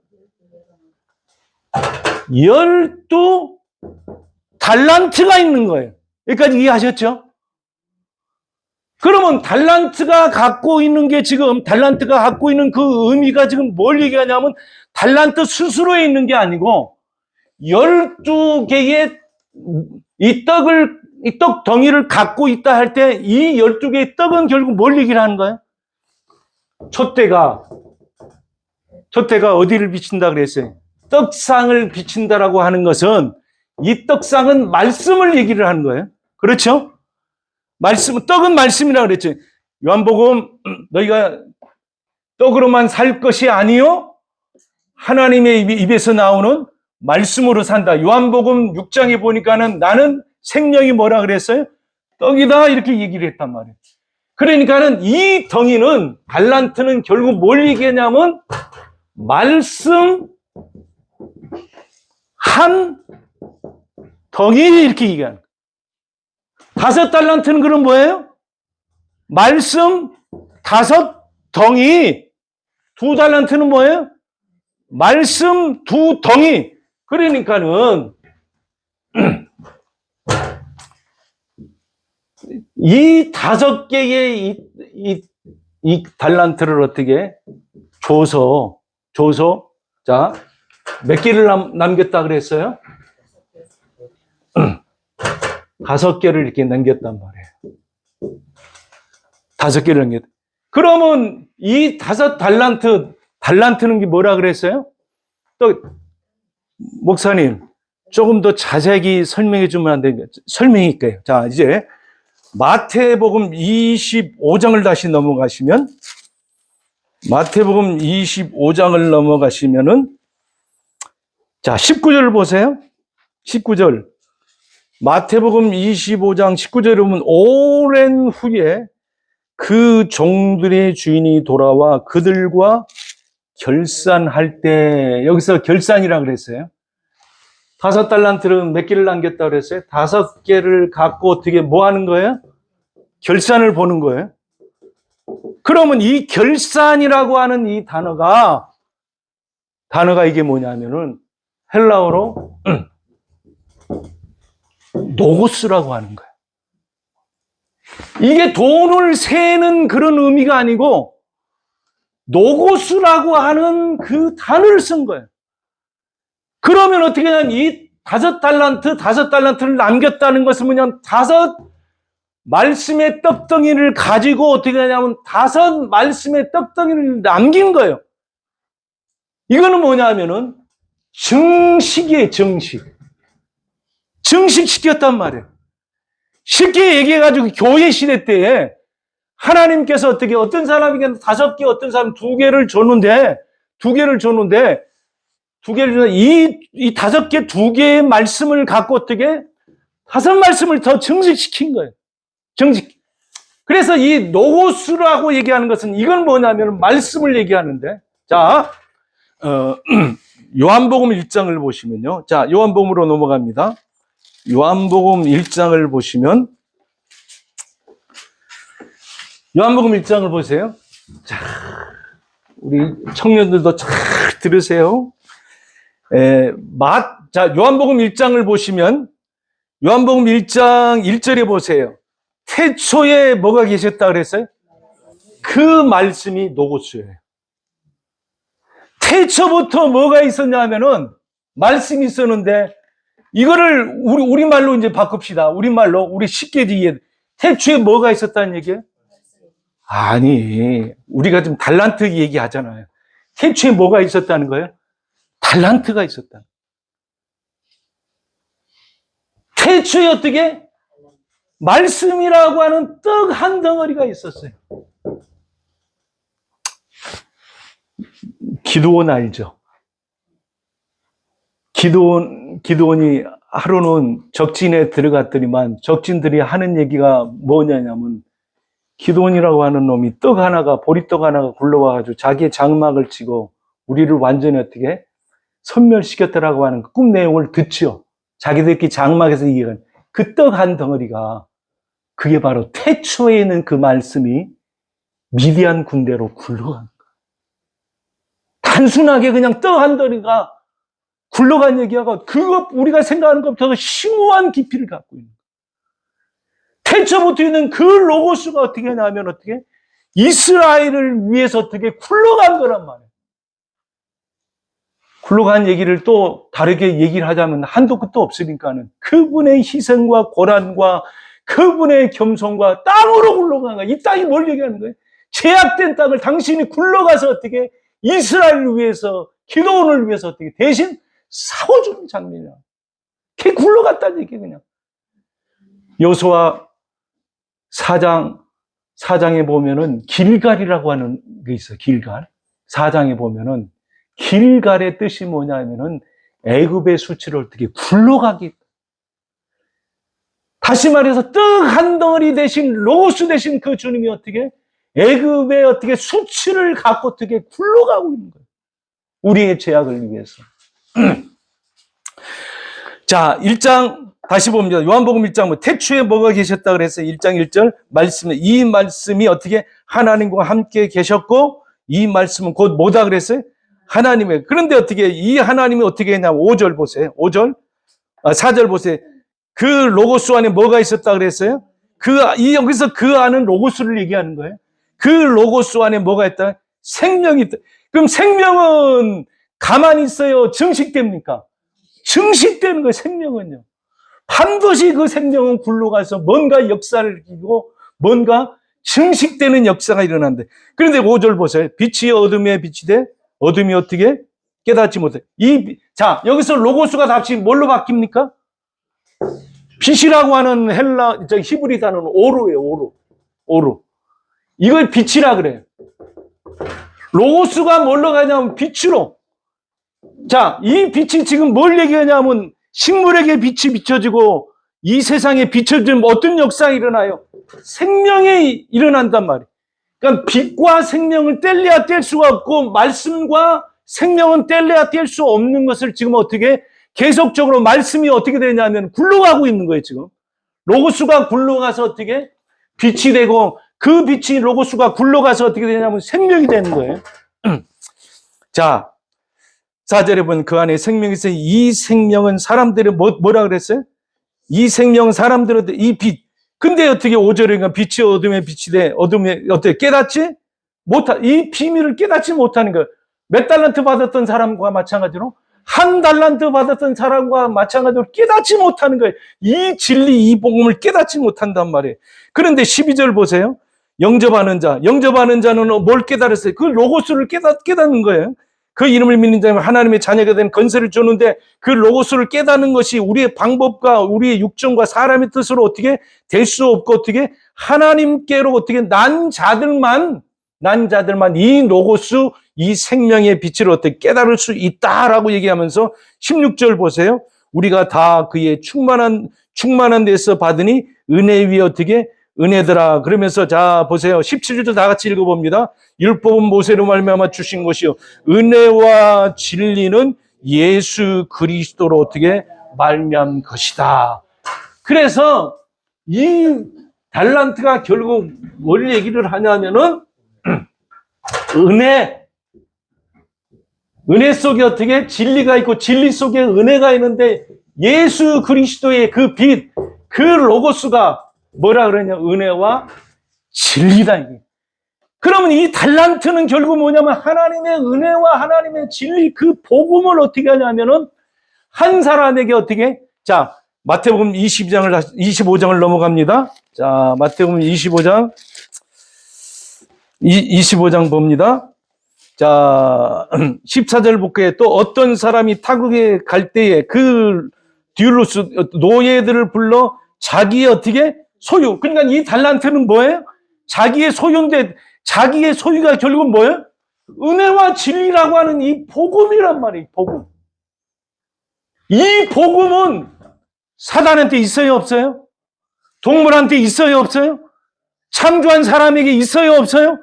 12달란트가 있는 거예요. 여기까지 이해하셨죠? 그러면 달란트가 갖고 있는 그 의미가 지금 뭘 얘기하냐면 달란트 스스로에 있는 게 아니고 12개의 이 떡 덩이를 갖고 있다 할 때 이 12개의 떡은 결국 뭘 얘기를 하는 거예요? 촛대가 어디를 비친다 그랬어요? 떡상을 비친다라고 하는 것은 이 떡상은 말씀을 얘기를 하는 거예요. 그렇죠? 떡은 말씀이라고 그랬죠. 요한복음 너희가 떡으로만 살 것이 아니요 하나님의 입에서 나오는 말씀으로 산다. 요한복음 6장에 보니까는 나는 생명이 뭐라 그랬어요? 떡이다 이렇게 얘기를 했단 말이에요. 그러니까는 이 덩이는 달란트는 결국 뭘 얘기하냐면 말씀 한 덩이 이렇게 얘기하는 거예요. 5달란트는 그럼 뭐예요? 말씀 5덩이. 2달란트는 뭐예요? 말씀 2덩이. 그러니까는 이 5개의 이 달란트를 어떻게 줘서 자, 몇 개를 남겼다 그랬어요? 5개를 이렇게 남겼단 말이에요. 5개를 남겼다. 그러면 이 5달란트는 게 뭐라 그랬어요? 또 목사님 조금 더 자세히 설명해 주면 안 되겠어요? 설명할게요. 자, 이제 마태복음 25장을 다시 넘어가시면 마태복음 25장을 넘어가시면은 자, 19절 보세요. 19절. 마태복음 25장 19절에 보면 오랜 후에 그 종들의 주인이 돌아와 그들과 결산할 때, 여기서 결산이라 그랬어요. 5달란트는 몇 개를 남겼다고 그랬어요? 5개를 갖고 어떻게 뭐 하는 거예요? 결산을 보는 거예요. 그러면 이 결산이라고 하는 이 단어가 이게 뭐냐면은 헬라어로 노고스라고 하는 거예요. 이게 돈을 세는 그런 의미가 아니고 노고스라고 하는 그 단어를 쓴 거예요. 그러면 어떻게 하냐면 이 5달란트를 남겼다는 것은 뭐냐면 5 말씀의 떡덩이를 가지고 어떻게 하냐면 5 말씀의 떡덩이를 남긴 거예요. 이거는 뭐냐면은 증식이에요, 증식. 증식시켰단 말이에요. 쉽게 얘기해가지고 교회 시대 때에 하나님께서 어떻게 어떤 사람에게는 5개, 어떤 사람은 2개를 줬는데 이 5개, 2개의 말씀을 갖고 어떻게 5 말씀을 더 증식시킨 거예요. 증식. 그래서 이 노고스라고 얘기하는 것은 이건 뭐냐면 말씀을 얘기하는데, 자, 요한복음 1장을 보시면요. 자, 요한복음으로 넘어갑니다. 요한복음 1장을 보시면, 요한복음 1장을 보세요. 자, 우리 청년들도 잘 들으세요. 자, 요한복음 1장을 보시면, 요한복음 1장 1절에 보세요. 태초에 뭐가 계셨다 그랬어요? 그 말씀이 노고스예요. 태초부터 뭐가 있었냐 하면은 말씀이 있었는데 이거를 우리말로 이제 바꿉시다. 우리말로 우리 쉽게 이해. 태초에 뭐가 있었다는 얘기예요? 아니, 우리가 지금 달란트 얘기하잖아요. 태초에 뭐가 있었다는 거예요? 달란트가 있었다. 태초에 어떻게? 말씀이라고 하는 떡 한 덩어리가 있었어요. 기드온 알죠? 기드온이 하루는 적진에 들어갔더니만 적진들이 하는 얘기가 뭐냐면 기드온이라고 하는 놈이 떡 하나가, 보리떡 하나가 굴러와가지고 자기의 장막을 치고 우리를 완전히 어떻게 섬멸시켰더라고 하는 꿈 내용을 듣죠. 자기들끼리 장막에서 얘기한 그 떡 한 덩어리가 그게 바로 태초에 있는 그 말씀이 미디안 군대로 굴러간 거예요. 단순하게 그냥 떡 한 덩어리가 굴러간 얘기하고 그것 우리가 생각하는 것보다 심오한 깊이를 갖고 있는 거예요. 태초부터 있는 그 로고스가 어떻게 하냐면 어떻게 이스라엘을 위해서 어떻게 굴러간 거란 말이에요. 굴러간 얘기를 또 다르게 얘기를 하자면 한도 끝도 없으니까는 그분의 희생과 고난과 그분의 겸손과 땅으로 굴러간 거예요. 이 땅이 뭘 얘기하는 거예요? 제약된 땅을 당신이 굴러가서 어떻게 이스라엘을 위해서, 기도원을 위해서 어떻게 대신 싸워주는 장면이야. 걔 굴러갔다는 얘기 그냥. 여호수아 4장에 보면은 길갈이라고 하는 게 있어요. 길갈. 4장에 보면은 길갈의 뜻이 뭐냐면은 애굽의 수치를 어떻게 굴러가기. 다시 말해서 떡 한 덩어리 대신 로고스 대신 그 주님이 어떻게 애굽의 어떻게 수치를 갖고 어떻게 굴러가고 있는 거예요. 우리의 죄악을 위해서. 자, 1장 다시 봅니다. 요한복음 1장 태초에 뭐가 계셨다 그랬어요? 1장 1절 말씀에 이 말씀이 어떻게 하나님과 함께 계셨고 이 말씀은 곧 뭐다 그랬어요? 하나님의. 그런데 어떻게 이 하나님이 어떻게 했냐면 5절 보세요. 5절 4절 보세요. 그 로고스 안에 뭐가 있었다 그랬어요? 여기서 그 안은 로고스를 얘기하는 거예요. 그 로고스 안에 뭐가 있다? 생명이 있다. 그럼 생명은 가만히 있어요? 증식됩니까? 증식되는 거예요, 생명은요. 반드시 그 생명은 굴러가서 뭔가 역사를 일으키고 뭔가 증식되는 역사가 일어난대. 그런데 5절 보세요. 빛이 어둠에 빛이 돼 어둠이 어떻게 깨닫지 못해. 자, 여기서 로고스가 다시 뭘로 바뀝니까? 빛이라고 하는 히브리 단어는 오로예요, 오로. 이걸 빛이라 그래요. 로고스가 뭘로 가냐면 빛으로. 자, 이 빛이 지금 뭘 얘기하냐면 식물에게 빛이 비춰지고 이 세상에 비춰지면 어떤 역사가 일어나요? 생명이 일어난단 말이에요. 그러니까 빛과 생명을 뗄래야 뗄 수가 없고 말씀과 생명은 뗄래야 뗄 수 없는 것을 지금 어떻게 계속적으로 말씀이 어떻게 되냐면 굴러가고 있는 거예요, 지금. 로고스가 굴러가서 어떻게 빛이 되고 그 빛이 로고스가 굴러가서 어떻게 되냐면 생명이 되는 거예요. 자, 4절에 보면 그 안에 생명이 있어요. 이 생명은 사람들이 뭐라 그랬어요? 이 생명은 사람들한테 이 빛. 근데 어떻게 5절에 빛이 어둠에 빛이 돼 어둠에 어떻게 깨닫지 못하 이 비밀을 깨닫지 못하는 거예요. 몇 달란트 받았던 사람과 마찬가지로 한 달란트 받았던 사람과 마찬가지로 깨닫지 못하는 거예요. 이 진리, 이 복음을 깨닫지 못한단 말이에요. 그런데 12절 보세요. 영접하는 자는 뭘 깨달았어요? 그 로고스를 깨닫는 거예요. 그 이름을 믿는 자면 하나님의 자녀가 된 건세를 주는데 그 로고스를 깨닫는 것이 우리의 방법과 우리의 육정과 사람의 뜻으로 어떻게 될 수 없고 어떻게 하나님께로 어떻게 난 자들만 이 로고스, 이 생명의 빛을 어떻게 깨달을 수 있다라고 얘기하면서 16절 보세요. 우리가 다 그의 충만한 데서 받으니 은혜 위에 어떻게 은혜더라. 그러면서 자 보세요. 17절도 다 같이 읽어봅니다. 율법은 모세로 말미암아 주신 것이요 은혜와 진리는 예수 그리스도로 어떻게 말미암은 것이다. 그래서 이 달란트가 결국 뭘 얘기를 하냐면은 은혜 속에 어떻게 진리가 있고 진리 속에 은혜가 있는데 예수 그리스도의 그 빛, 그 로고스가 뭐라 그러냐? 은혜와 진리다. 이게. 그러면 이 달란트는 결국 뭐냐면 하나님의 은혜와 하나님의 진리 그 복음을 어떻게 하냐면은 한 사람에게 어떻게 자 마태복음 25장을 넘어갑니다. 자 마태복음 25장 봅니다. 자 14절 볼게요. 또 어떤 사람이 타국에 갈 때에 그 듀루스 노예들을 불러 자기의 어떻게 소유. 그러니까 이 달란트는 뭐예요? 자기의 소유인데 자기의 소유가 결국 뭐예요? 은혜와 진리라고 하는 이 복음이란 말이에요. 복음. 이 복음은 사단한테 있어요, 없어요? 동물한테 있어요, 없어요? 창조한 사람에게 있어요, 없어요?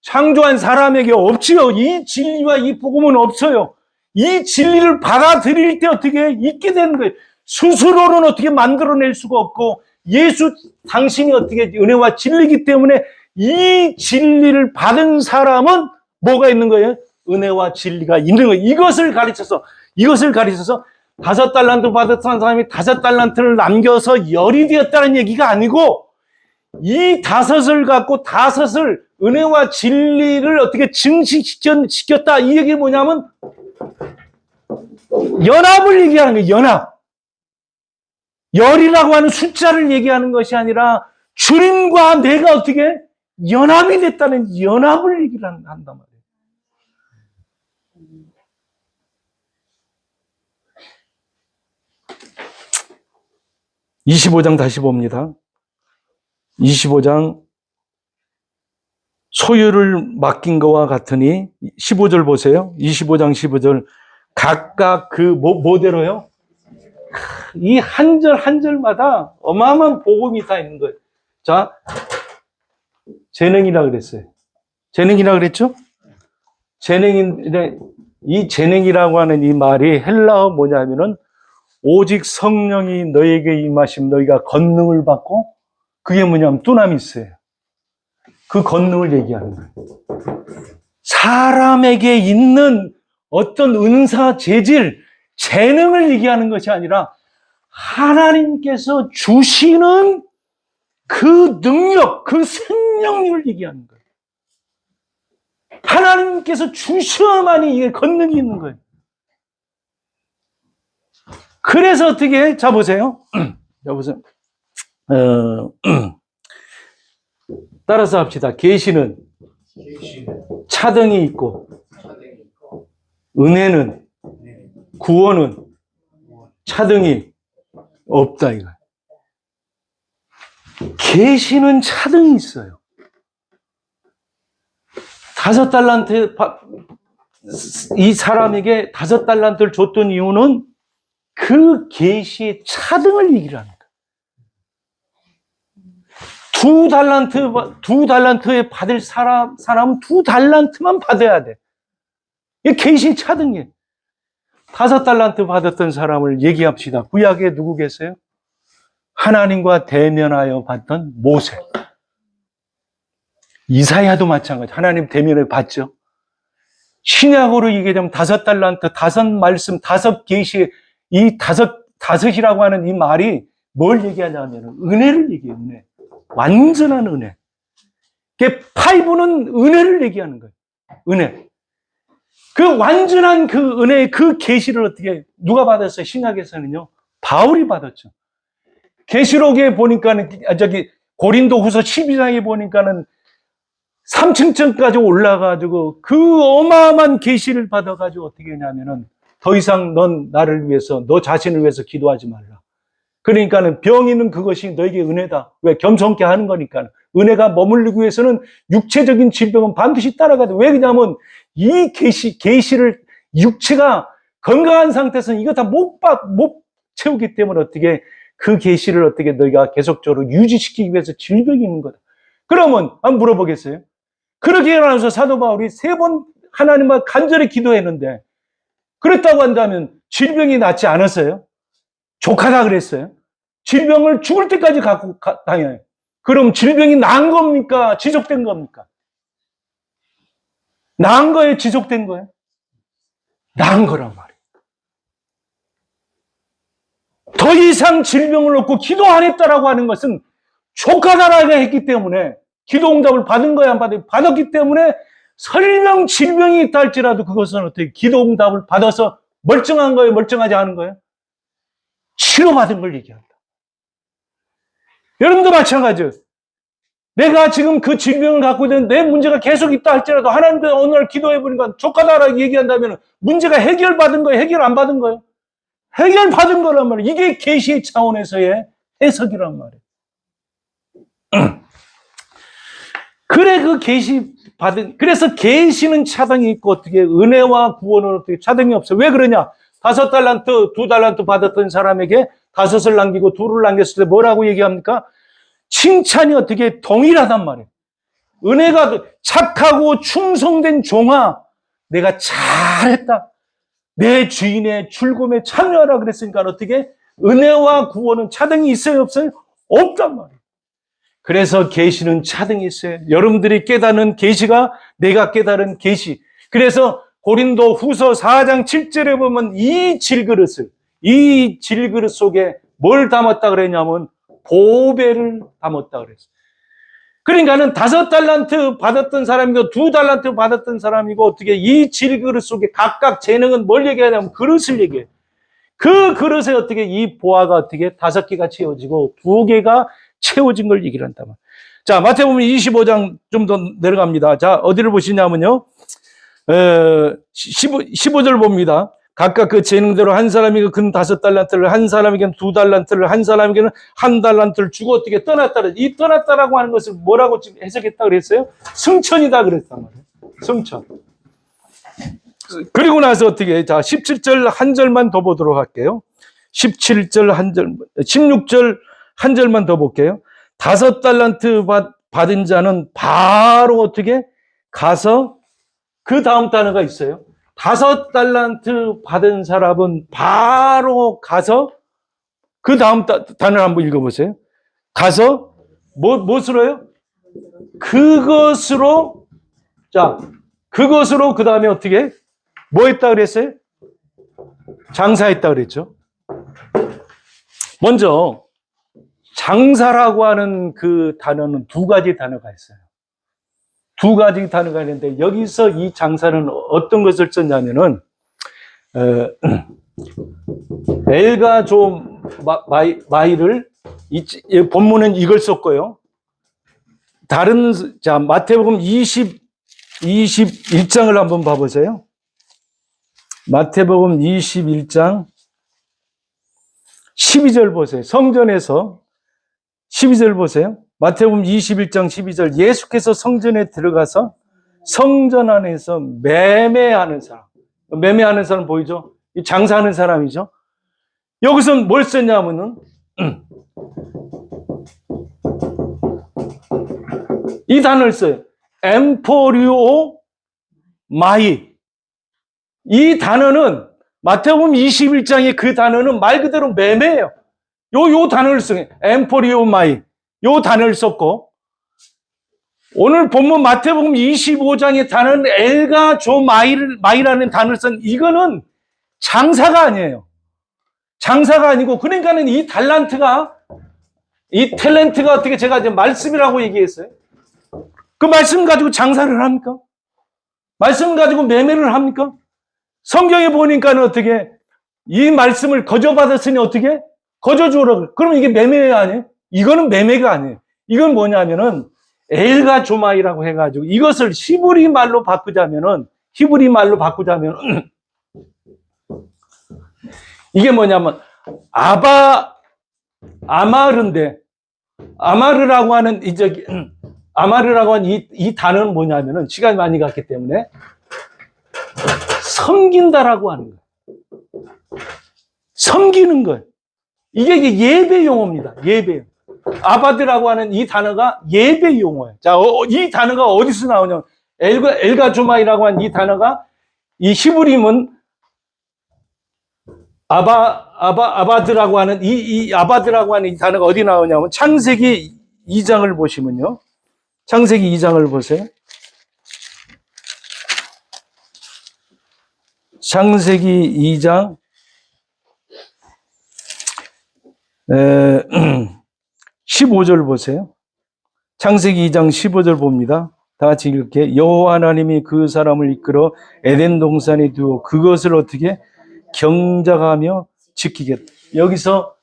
창조한 사람에게 없지요. 이 진리와 이 복음은 없어요. 이 진리를 받아들일 때 어떻게 있게 되는 거예요. 스스로는 어떻게 만들어낼 수가 없고 예수 당신이 어떻게 은혜와 진리이기 때문에 이 진리를 받은 사람은 뭐가 있는 거예요? 은혜와 진리가 있는 거예요. 이것을 가르쳐서 5달란트 받았던 사람이 5달란트를 남겨서 열이 되었다는 얘기가 아니고 이 5을 갖고 5을 은혜와 진리를 어떻게 증식시켰다. 이 얘기 뭐냐면 연합을 얘기하는 거예요. 연합. 열이라고 하는 숫자를 얘기하는 것이 아니라 주님과 내가 어떻게 연합이 됐다는 연합을 얘기를 한단 말이에요. 25장 다시 봅니다. 25장 소유를 맡긴 것과 같으니 15절 보세요. 25장 15절 각각 그 뭐대로요? 이 한 절 한 절마다 어마어마한 복음이 다 있는 거예요. 자, 재능이라 그랬어요. 재능이라 그랬죠? 재능인데 이 재능이라고 하는 이 말이 헬라어 뭐냐면은 오직 성령이 너에게 임하시면 너희가 권능을 받고, 그게 뭐냐면 두나미스예요. 그 권능을 얘기하는 거예요. 사람에게 있는 어떤 은사, 재질, 재능을 얘기하는 것이 아니라 하나님께서 주시는 그 능력, 그 생명력을 얘기하는 거예요. 하나님께서 주셔야만이 이게 권능이 있는 거예요. 그래서 어떻게, 자 보세요. 자 보세요. 따라서 합시다. 계시는 차등이 있고, 은혜는, 구원은 차등이 없다 이거. 계시는 차등이 있어요. 5달란트 이 사람에게 5달란트를 줬던 이유는 그 계시의 차등을 얘기하는 거예요. 2달란트에 받을 사람은 2달란트만 받아야 돼. 이게 계시의 차등이에요. 5달란트 받았던 사람을 얘기합시다. 구약에 누구 계세요? 하나님과 대면하여 받던 모세. 이사야도 마찬가지. 하나님 대면을 받죠. 신약으로 얘기하면 5달란트, 5말씀, 5계시, 이 다섯이라고 하는 이 말이 뭘 얘기하냐면 은혜를 얘기해요. 은혜. 완전한 은혜. 5는 은혜를 얘기하는 거예요. 은혜. 그 완전한 그 은혜의 그 계시를 어떻게 누가 받았어요? 신약에서는요. 바울이 받았죠. 계시록에 보니까는 고린도후서 12장에 보니까는 3층까지 올라가지고 그 어마어마한 계시를 받아가지고 어떻게 했냐면은 더 이상 넌 나를 위해서, 너 자신을 위해서 기도하지 말라. 그러니까는 병이는 그것이 너에게 은혜다. 왜? 겸손케 하는 거니까. 은혜가 머물리기 위해서는 육체적인 질병은 반드시 따라가야. 왜 그러냐면 이 계시를 육체가 건강한 상태에서는 이거 다 못 채우기 때문에 어떻게 그 계시를 어떻게 너희가 계속적으로 유지시키기 위해서 질병이 있는 거다. 그러면 한번 물어보겠어요? 그렇게 일어나서 사도 바울이 3번 하나님과 간절히 기도했는데 그랬다고 한다면 질병이 낫지 않았어요? 족하다 그랬어요? 질병을 죽을 때까지 갖고 다녀요. 그럼 질병이 나은 겁니까? 지속된 겁니까? 나은 거예요? 지속된 거예요? 나은 거란 말이에요. 더 이상 질병을 얻고 기도 안 했다라고 하는 것은 족하다라고 했기 때문에, 기도 응답을 받은 거야, 안 받았기 때문에 설령 질병이 있다 할지라도 그것은 어떻게 기도 응답을 받아서 멀쩡한 거예요? 멀쩡하지 않은 거예요? 치료받은 걸 얘기한다. 여러분도 마찬가지예요. 내가 지금 그 질병을 갖고 있는 내 문제가 계속 있다 할지라도 하나님께 어느 날 기도해보니까 족하다라고 얘기한다면 문제가 해결받은 거예요? 해결 안 받은 거예요? 해결받은 거란 말이에요. 이게 계시의 차원에서의 해석이란 말이에요. 그래, 그 그래서 계시는 차등이 있고 어떻게 은혜와 구원은 어떻게 차등이 없어요. 왜 그러냐? 5달란트, 2달란트 받았던 사람에게 5을 남기고 2를 남겼을 때 뭐라고 얘기합니까? 칭찬이 어떻게 동일하단 말이에요. 은혜가 착하고 충성된 종아, 내가 잘했다. 내 주인의 즐거움에 참여하라 그랬으니까 어떻게? 은혜와 구원은 차등이 있어요, 없어요? 없단 말이에요. 그래서 계시는 차등이 있어요. 여러분들이 깨닫는 계시가 내가 깨달은 계시. 그래서 고린도 후서 4장 7절에 보면 이 질그릇 속에 뭘 담았다 그랬냐면 보배를 담았다 그랬어요. 그러니까는 5달란트 받았던 사람이고 2달란트 받았던 사람이고 어떻게 이 질그릇 속에 각각 재능은 뭘 얘기하냐면 그릇을 얘기해요. 그 그릇에 어떻게 이 보화가 어떻게 5개가 채워지고 2개가 채워진 걸 얘기를 한단 말이에요. 자, 마태복음 25장 좀 더 내려갑니다. 자, 어디를 보시냐면요. 15절 봅니다. 각각 그 재능대로 한 사람에게 근 5달란트를, 한 사람에게는 2달란트를, 한 사람에게는 1달란트를 주고 어떻게 떠났다. 이 떠났다라고 하는 것을 뭐라고 지금 해석했다 그랬어요? 승천이다 그랬단 말이에요. 승천. 그리고 나서 어떻게, 자, 17절 한 절만 더 보도록 할게요. 17절 한 절, 16절 한 절만 더 볼게요. 5달란트 받은 자는 바로 어떻게 가서 그 다음 단어가 있어요. 5달란트 받은 사람은 바로 가서 그 다음 단어를 한번 읽어보세요. 가서 무엇으로요? 그것으로, 자, 그것으로 그 다음에 어떻게? 뭐 했다 그랬어요? 장사했다 그랬죠. 먼저 장사라고 하는 그 단어는 두 가지 단어가 있어요. 두 가지 단어가 있는데 여기서 이 장사는 어떤 것을 썼냐면은 엘과 조 마이를 본문은 이걸 썼고요. 자, 마태복음 21장을 한번 봐보세요. 마태복음 21장 12절 보세요. 성전에서 12절 보세요. 마태복음 21장 12절 예수께서 성전에 들어가서 성전 안에서 매매하는 사람. 매매하는 사람 보이죠? 이 장사하는 사람이죠. 여기서 뭘 썼냐면은 이 단어를 써요. 엠포리오 마이. 이 단어는 마태복음 21장의 그 단어는 말 그대로 매매예요. 요 단어를 써요. 엠포리오 마이. 요 단어를 썼고 오늘 본문 마태복음 25장의 단어는 엘가 조 마이라는 단어를 쓴 이거는 장사가 아니에요. 장사가 아니고 그러니까는 이 달란트가 이 탤런트가 어떻게 제가 이제 말씀이라고 얘기했어요. 그 말씀 가지고 장사를 합니까? 말씀 가지고 매매를 합니까? 성경에 보니까는 어떻게 이 말씀을 거저받았으니 어떻게? 거저주라고. 그럼 이게 매매가 아니에요? 이거는 매매가 아니에요. 이건 뭐냐면은 엘가 조마이라고 해가지고 이것을 히브리 말로 바꾸자면은 이게 뭐냐면 아마르인데 아마르라고 하는 이 단어는 뭐냐면은 시간이 많이 갔기 때문에 섬긴다라고 하는 거예요. 섬기는 거예요. 이게 예배 용어입니다. 예배. 아바드라고 하는 이 단어가 예배 용어예요. 자, 이 단어가 어디서 나오냐면 엘가 조마이라고 하는 이 단어가 이 히브리문 아바드라고 하는 아바드라고 하는 이 단어가 어디 나오냐면 창세기 2장을 보시면요. 창세기 2장을 보세요. 창세기 2장 15절 보세요. 창세기 2장 15절 봅니다. 다 같이 이렇게 여호와 하나님이 그 사람을 이끌어 에덴 동산에 두어 그것을 어떻게 경작하며 지키겠다. 여기서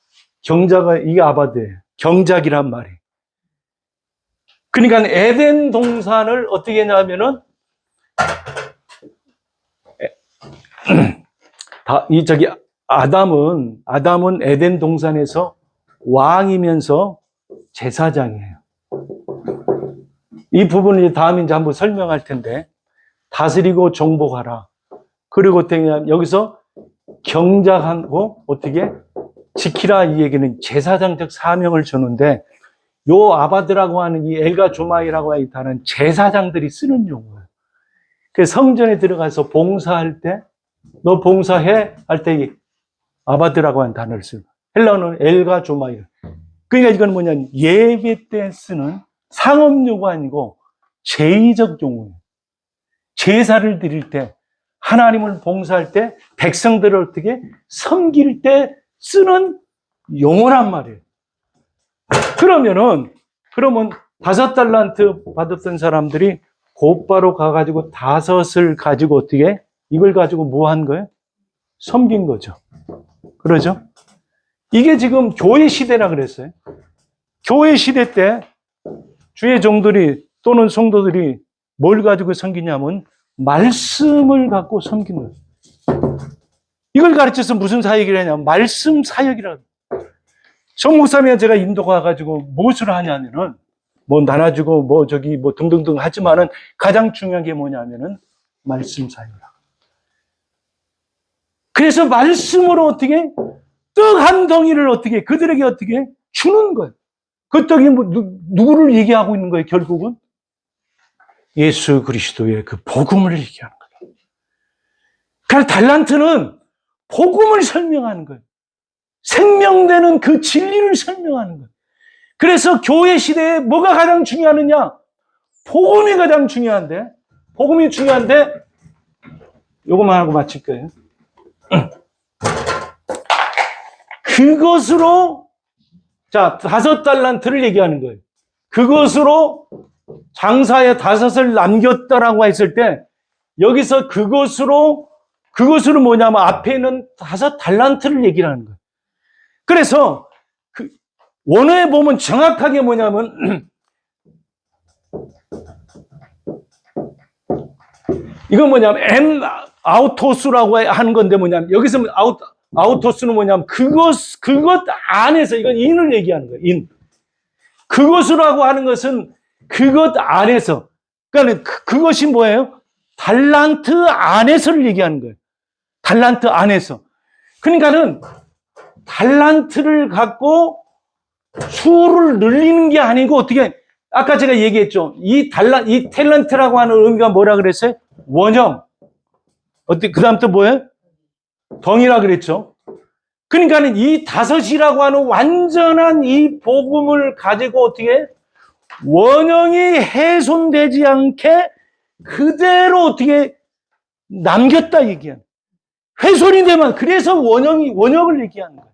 경자가 이게 아바드예요. 경작이란 말이에요. 그러니까 에덴 동산을 어떻게 했냐면은 아담은 에덴 동산에서 왕이면서 제사장이에요. 이 부분을 다음에 이제 한번 설명할 텐데 다스리고 정복하라. 그리고 여기서 경작하고 어떻게 지키라 이 얘기는 제사장적 사명을 주는데 요 아바드라고 하는 이 엘가 조마이라고 하는 이 단어는 제사장들이 쓰는 용어예요. 그래서 성전에 들어가서 봉사할 때 너 봉사해 할 때 아바드라고 하는 단어를 쓰고 헬라어는 엘가 조마이. 그러니까 이건 뭐냐면 예배 때 쓰는 상업용어가 아니고 제의적 용어예요. 제사를 드릴 때 하나님을 봉사할 때 백성들을 어떻게 섬길 때 쓰는 용어란 말이에요. 그러면 5달란트 받았던 사람들이 곧바로 가가지고 5을 가지고 어떻게 이걸 가지고 뭐 한 거예요? 섬긴 거죠. 그러죠? 이게 지금 교회 시대라 그랬어요. 교회 시대 때 주의 종들이 또는 성도들이 뭘 가지고 섬기냐면 말씀을 갖고 섬기는 거예요. 이걸 가르쳐서 무슨 사역이라냐면 말씀 사역이라고. 정목사님이 제가 인도 가가지고 무엇을 하냐면은 뭐 나눠주고 뭐 등등등 하지만은 가장 중요한 게 뭐냐면은 말씀 사역이라. 그래서 말씀으로 어떻게 떡 한 덩이를 어떻게 그들에게 어떻게 주는 거예요. 그 떡이 누구를 얘기하고 있는 거예요? 결국은 예수 그리스도의 그 복음을 얘기하는 거예요. 그래서 달란트는 복음을 설명하는 거예요. 생명되는 그 진리를 설명하는 거예요. 그래서 교회 시대에 뭐가 가장 중요하느냐? 복음이 가장 중요한데, 복음이 중요한데, 요것만 하고 마칠 거예요. 그것으로, 자, 5달란트를 얘기하는 거예요. 그것으로 장사의 5을 남겼다라고 했을 때, 여기서 그것으로 뭐냐면 앞에 있는 5달란트를 얘기를 하는 거예요. 그래서 그 원어에 보면 정확하게 뭐냐면 이건 뭐냐면 아우토스라고 하는 건데 뭐냐면 여기서 아우토스는 뭐냐면 그것 안에서 이건 인을 얘기하는 거예요. 인. 그것이라고 하는 것은 그것 안에서 그러니까 그것이 뭐예요? 달란트 안에서를 얘기하는 거예요. 달란트 안에서. 그러니까는 달란트를 갖고 수를 늘리는 게 아니고 어떻게 아까 제가 얘기했죠. 이 탤런트라고 하는 의미가 뭐라 그랬어요? 원형. 어떻게 그다음 또 뭐예요? 덩이라 그랬죠. 그러니까는 이 5이라고 하는 완전한 이 복음을 가지고 어떻게 원형이 훼손되지 않게 그대로 어떻게 남겼다 얘기하는. 훼손이 되면 그래서 원형을 얘기하는 거예요.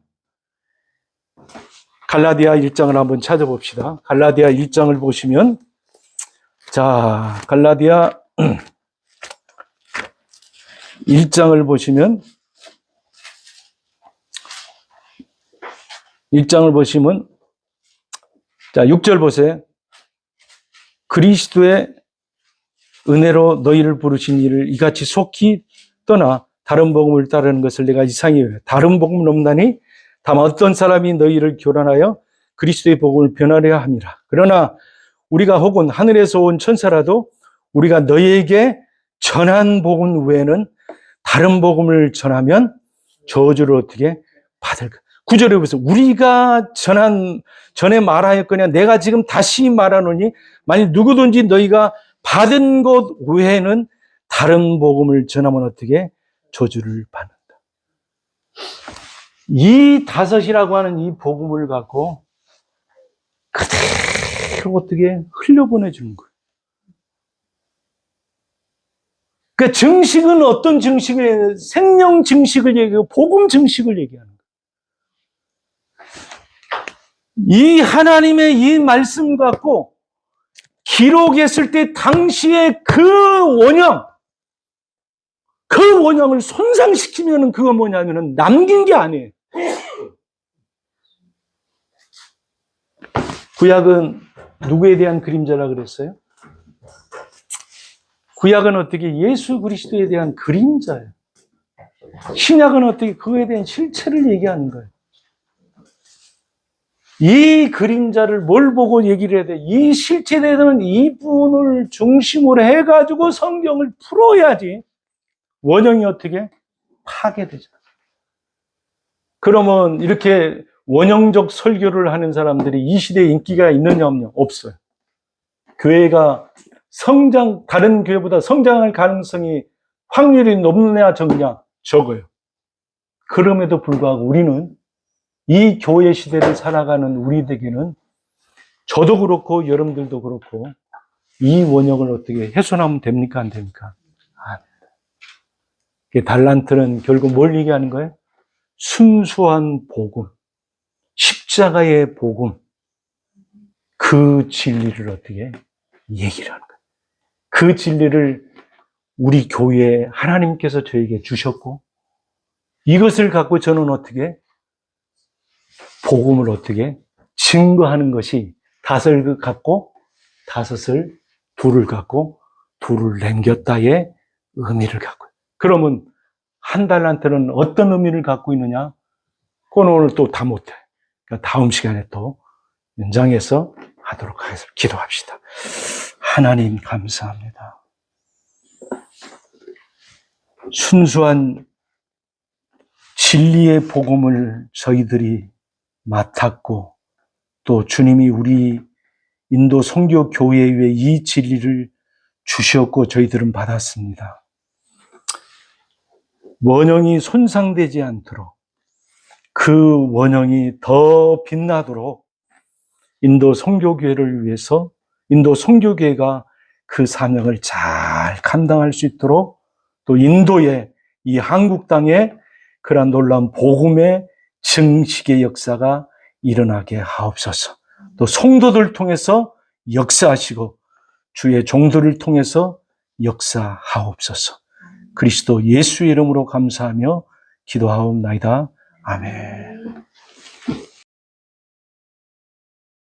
갈라디아 1장을 한번 찾아봅시다. 갈라디아 1장을 보시면 자, 갈라디아 1장을 보시면 1장을 보시면 자, 6절 보세요. 그리스도의 은혜로 너희를 부르신 이를 이같이 속히 떠나 다른 복음을 따르는 것을 내가 이상히 여겨. 다른 복음은 없나니 다만 어떤 사람이 너희를 교란하여 그리스도의 복음을 변하려 함이라. 그러나 우리가 혹은 하늘에서 온 천사라도 우리가 너희에게 전한 복음 외에는 다른 복음을 전하면 저주를 어떻게 받을까? 9절에 보세요. 우리가 전에 말하였거냐 내가 지금 다시 말하노니 만일 누구든지 너희가 받은 것 외에는 다른 복음을 전하면 어떻게 저주를 받는다. 이 5이라고 하는 이 복음을 갖고 그대로 어떻게 흘려보내주는 거예요. 그러니까 증식은 어떤 증식을 얘기해요? 생명 증식을 얘기하고 복음 증식을 얘기하는 거예요. 이 하나님의 이 말씀 갖고 기록했을 때 당시에 그 원형을 손상시키면은 그거 뭐냐면은 남긴 게 아니에요. 구약은 누구에 대한 그림자라 그랬어요? 구약은 어떻게 예수 그리스도에 대한 그림자예요. 신약은 어떻게 그거에 대한 실체를 얘기하는 거예요. 이 그림자를 뭘 보고 얘기를 해야 돼? 이 실체에 대해서는 이분을 중심으로 해가지고 성경을 풀어야지 원형이 어떻게 파괴되죠. 그러면 이렇게 원형적 설교를 하는 사람들이 이 시대에 인기가 있느냐 없느냐? 없어요. 교회가 다른 교회보다 성장할 가능성이 확률이 높느냐 적느냐? 적어요. 그럼에도 불구하고 우리는 이 교회 시대를 살아가는 우리에게는 저도 그렇고 여러분들도 그렇고 이 원형을 어떻게 훼손하면 됩니까? 안 됩니까? 달란트는 결국 뭘 얘기하는 거예요? 순수한 복음, 십자가의 복음, 그 진리를 어떻게 얘기를 하는 거예요. 그 진리를 우리 교회에 하나님께서 저에게 주셨고 이것을 갖고 저는 어떻게 복음을 어떻게 증거하는 것이 5을 갖고 2을 갖고 2를 남겼다의 의미를 갖고. 그러면 1달란트는 어떤 의미를 갖고 있느냐? 그건 오늘 또 다 못해. 그러니까 다음 시간에 또 연장해서 하도록 하겠습니다. 기도합시다. 하나님 감사합니다. 순수한 진리의 복음을 저희들이 맡았고 또 주님이 우리 인도 선교 교회에 이 진리를 주셨고 저희들은 받았습니다. 원형이 손상되지 않도록 그 원형이 더 빛나도록 인도 선교교회를 위해서 인도 선교교회가 그 사명을 잘 감당할 수 있도록 또 인도의 이 한국 땅에 그러한 놀라운 복음의 증식의 역사가 일어나게 하옵소서. 또 성도들 통해서 역사하시고 주의 종들을 통해서 역사하옵소서. 그리스도 예수의 이름으로 감사하며 기도하옵나이다. 아멘.